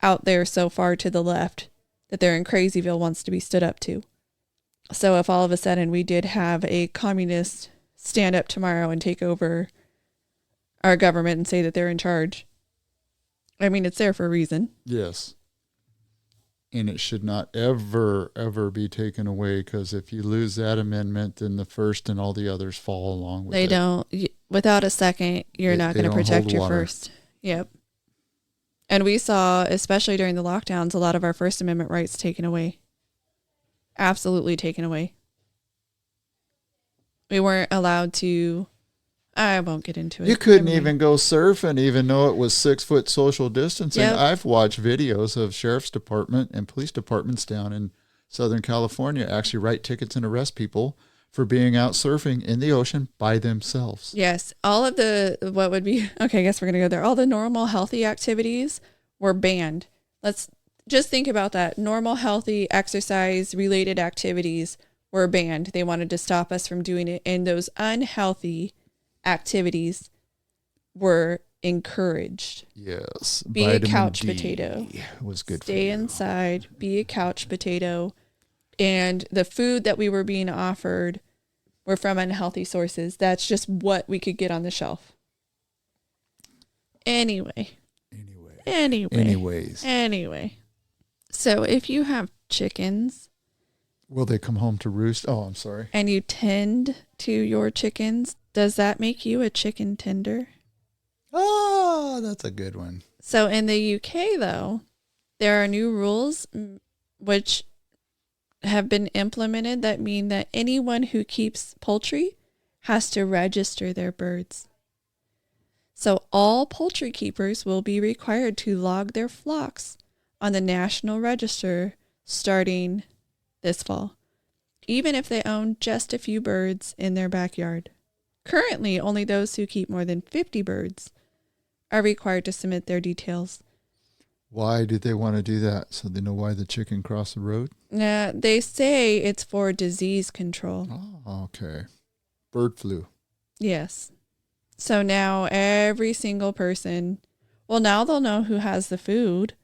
out there so far to the left that they're in Crazyville wants to be stood up to. So if all of a sudden we did have a communist stand up tomorrow and take over our government and say that they're in charge, I mean, it's there for a reason.
Yes. And it should not ever, ever be taken away, because if you lose that amendment, then the first and all the others fall along with it.
They don't. Without a second, you're not going to protect your first. Yep. And we saw, especially during the lockdowns, a lot of our First Amendment rights taken away. Absolutely taken away. We weren't allowed to... I won't get into it.
You couldn't even go surfing, even though it was 6 foot social distancing. Yep. I've watched videos of sheriff's department and police departments down in Southern California actually write tickets and arrest people for being out surfing in the ocean by themselves.
Yes. All of the, what would be, okay, I guess we're going to go there. All the normal healthy activities were banned. Let's just think about that. Normal healthy exercise related activities were banned. They wanted to stop us from doing it. And those unhealthy activities were encouraged.
Yes.
Be a couch potato.
It was good.
Stay inside. Be a couch potato. And the food that we were being offered were from unhealthy sources. That's just what we could get on the shelf. Anyways. So if you have chickens,
will they come home to roost? Oh, I'm sorry.
And you tend to your chickens, does that make you a chicken tender?
Oh, that's a good one.
So in the UK, though, there are new rules which have been implemented that mean that anyone who keeps poultry has to register their birds. So all poultry keepers will be required to log their flocks on the National Register starting this fall, even if they own just a few birds in their backyard. Currently, only those who keep more than 50 birds are required to submit their details.
Why did they want to do that? So they know why the chicken crossed the road?
They say it's for disease control.
Oh, okay. Bird flu.
Yes. So now every single person, well, now they'll know who has the food,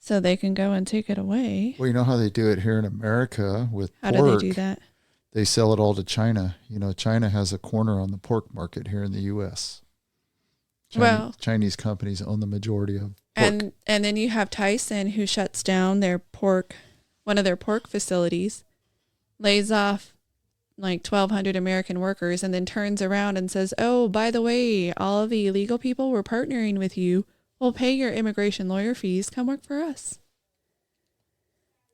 so they can go and take it away.
Well, you know how they do it here in America with pork?
How do they do that?
They sell it all to China. You know, China has a corner on the pork market here in the U.S. Chinese companies own the majority of pork.
And then you have Tyson, who shuts down their pork, one of their pork facilities, lays off like 1,200 American workers, and then turns around and says, oh, by the way, all of the illegal people we're partnering with you. We'll pay your immigration lawyer fees. Come work for us.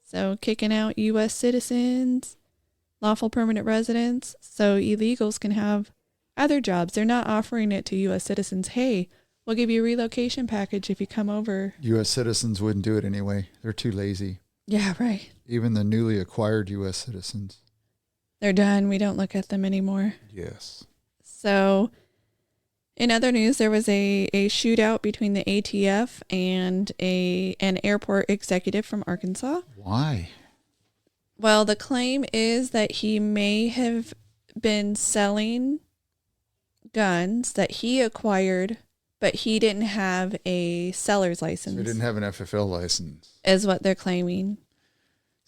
So kicking out U.S. citizens, lawful permanent residents, so illegals can have other jobs. They're not offering it to U.S. citizens. Hey, we'll give you a relocation package if you come over.
U.S. citizens wouldn't do it anyway. They're too lazy.
Yeah, right.
Even the newly acquired U.S. citizens.
They're done. We don't look at them anymore.
Yes.
So in other news, there was a shootout between the ATF and an airport executive from Arkansas.
Why?
Well, the claim is that he may have been selling guns that he acquired, but he didn't have a seller's license.
So he didn't have an FFL license.
Is what they're claiming.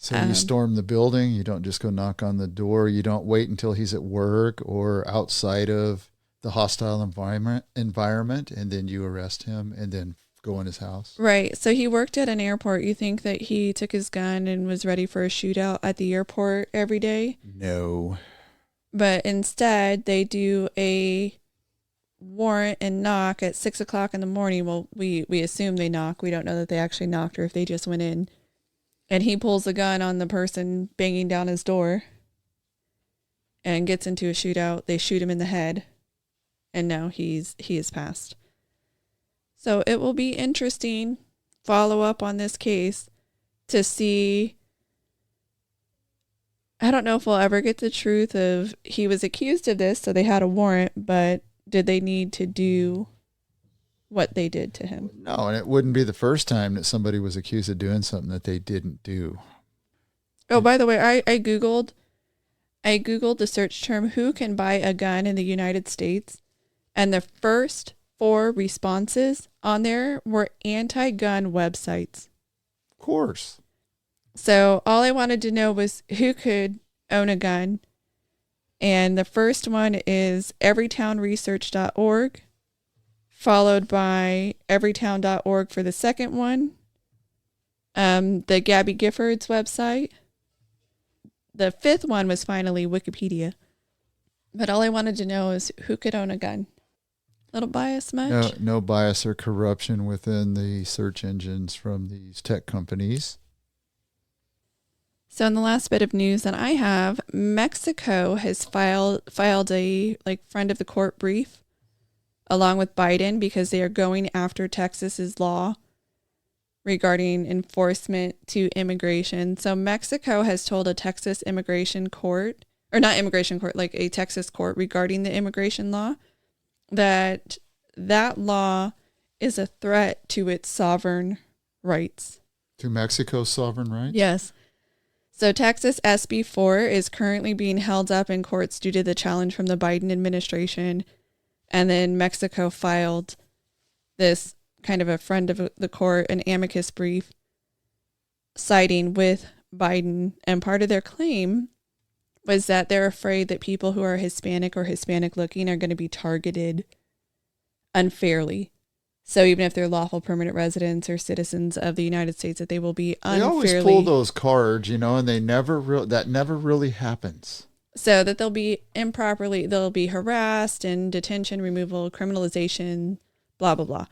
So you storm the building. You don't just go knock on the door. You don't wait until he's at work or outside of the hostile environment, and then you arrest him and then go in his house.
Right. So he worked at an airport. You think that he took his gun and was ready for a shootout at the airport every day?
No.
But instead, they do a warrant and knock at 6 o'clock in the morning. Well, we assume they knock. We don't know that they actually knocked or if they just went in. And he pulls the gun on the person banging down his door and gets into a shootout. They shoot him in the head. And now he is passed. So it will be interesting, follow up on this case to see. I don't know if we'll ever get the truth of he was accused of this, so they had a warrant, but did they need to do what they did to him.
No, and it wouldn't be the first time that somebody was accused of doing something that they didn't do.
Oh, by the way, I Googled the search term, who can buy a gun in the United States? And the first 4 responses on there were anti-gun websites.
Of course.
So all I wanted to know was who could own a gun. And the first one is everytownresearch.org, followed by everytown.org for the second one. The Gabby Giffords website. The 5th one was finally Wikipedia. But all I wanted to know is who could own a gun. Little bias much?
No bias or corruption within the search engines from these tech companies.
So in the last bit of news that I have, Mexico has filed a friend of the court brief along with Biden because they are going after Texas's law regarding enforcement to immigration. So Mexico has told a Texas immigration court, or not immigration court, like a Texas court regarding the immigration law, that law is a threat to its sovereign rights.
To Mexico's sovereign rights?
Yes. So Texas SB 4 is currently being held up in courts due to the challenge from the Biden administration. And then Mexico filed this kind of a friend of the court, an amicus brief, siding with Biden. And part of their claim was that they're afraid that people who are Hispanic or Hispanic looking are going to be targeted unfairly. So even if they're lawful permanent residents or citizens of the United States, that they will be unfairly...
They always pull those cards, and that never really happens.
So that they'll be harassed and detention, removal, criminalization, blah, blah, blah.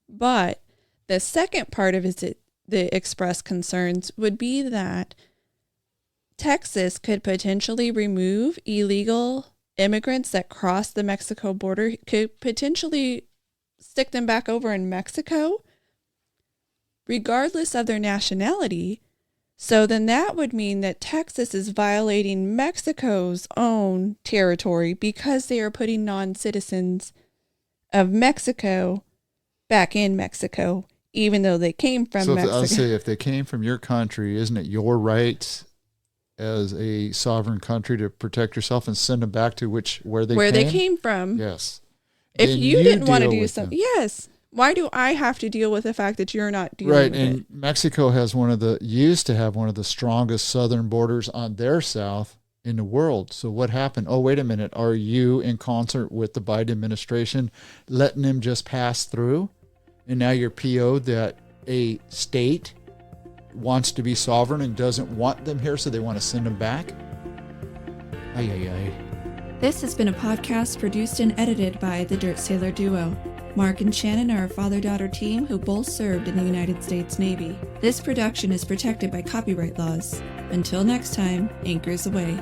But the second part of the expressed concerns would be that Texas could potentially remove illegal immigrants that cross the Mexico border, could potentially stick them back over in Mexico, regardless of their nationality. So then that would mean that Texas is violating Mexico's own territory because they are putting non-citizens of Mexico back in Mexico, even though they came from Mexico.
I'll say, if they came from your country, isn't it your right as a sovereign country to protect yourself and send them back to where they came
from?
Yes.
If
then
you didn't want to do
something,
yes. Why do I have to deal with the fact that you're not dealing with it? Right, and
Mexico has used to have one of the strongest southern borders on their south in the world. So what happened? Oh, wait a minute. Are you in concert with the Biden administration letting them just pass through? And now you're PO'd that a state wants to be sovereign and doesn't want them here, so they want to send them back? Ay, ay, ay.
This has been a podcast produced and edited by the Dirt Sailor duo. Mark and Shannon are a father-daughter team who both served in the United States Navy. This production is protected by copyright laws. Until next time, anchors away.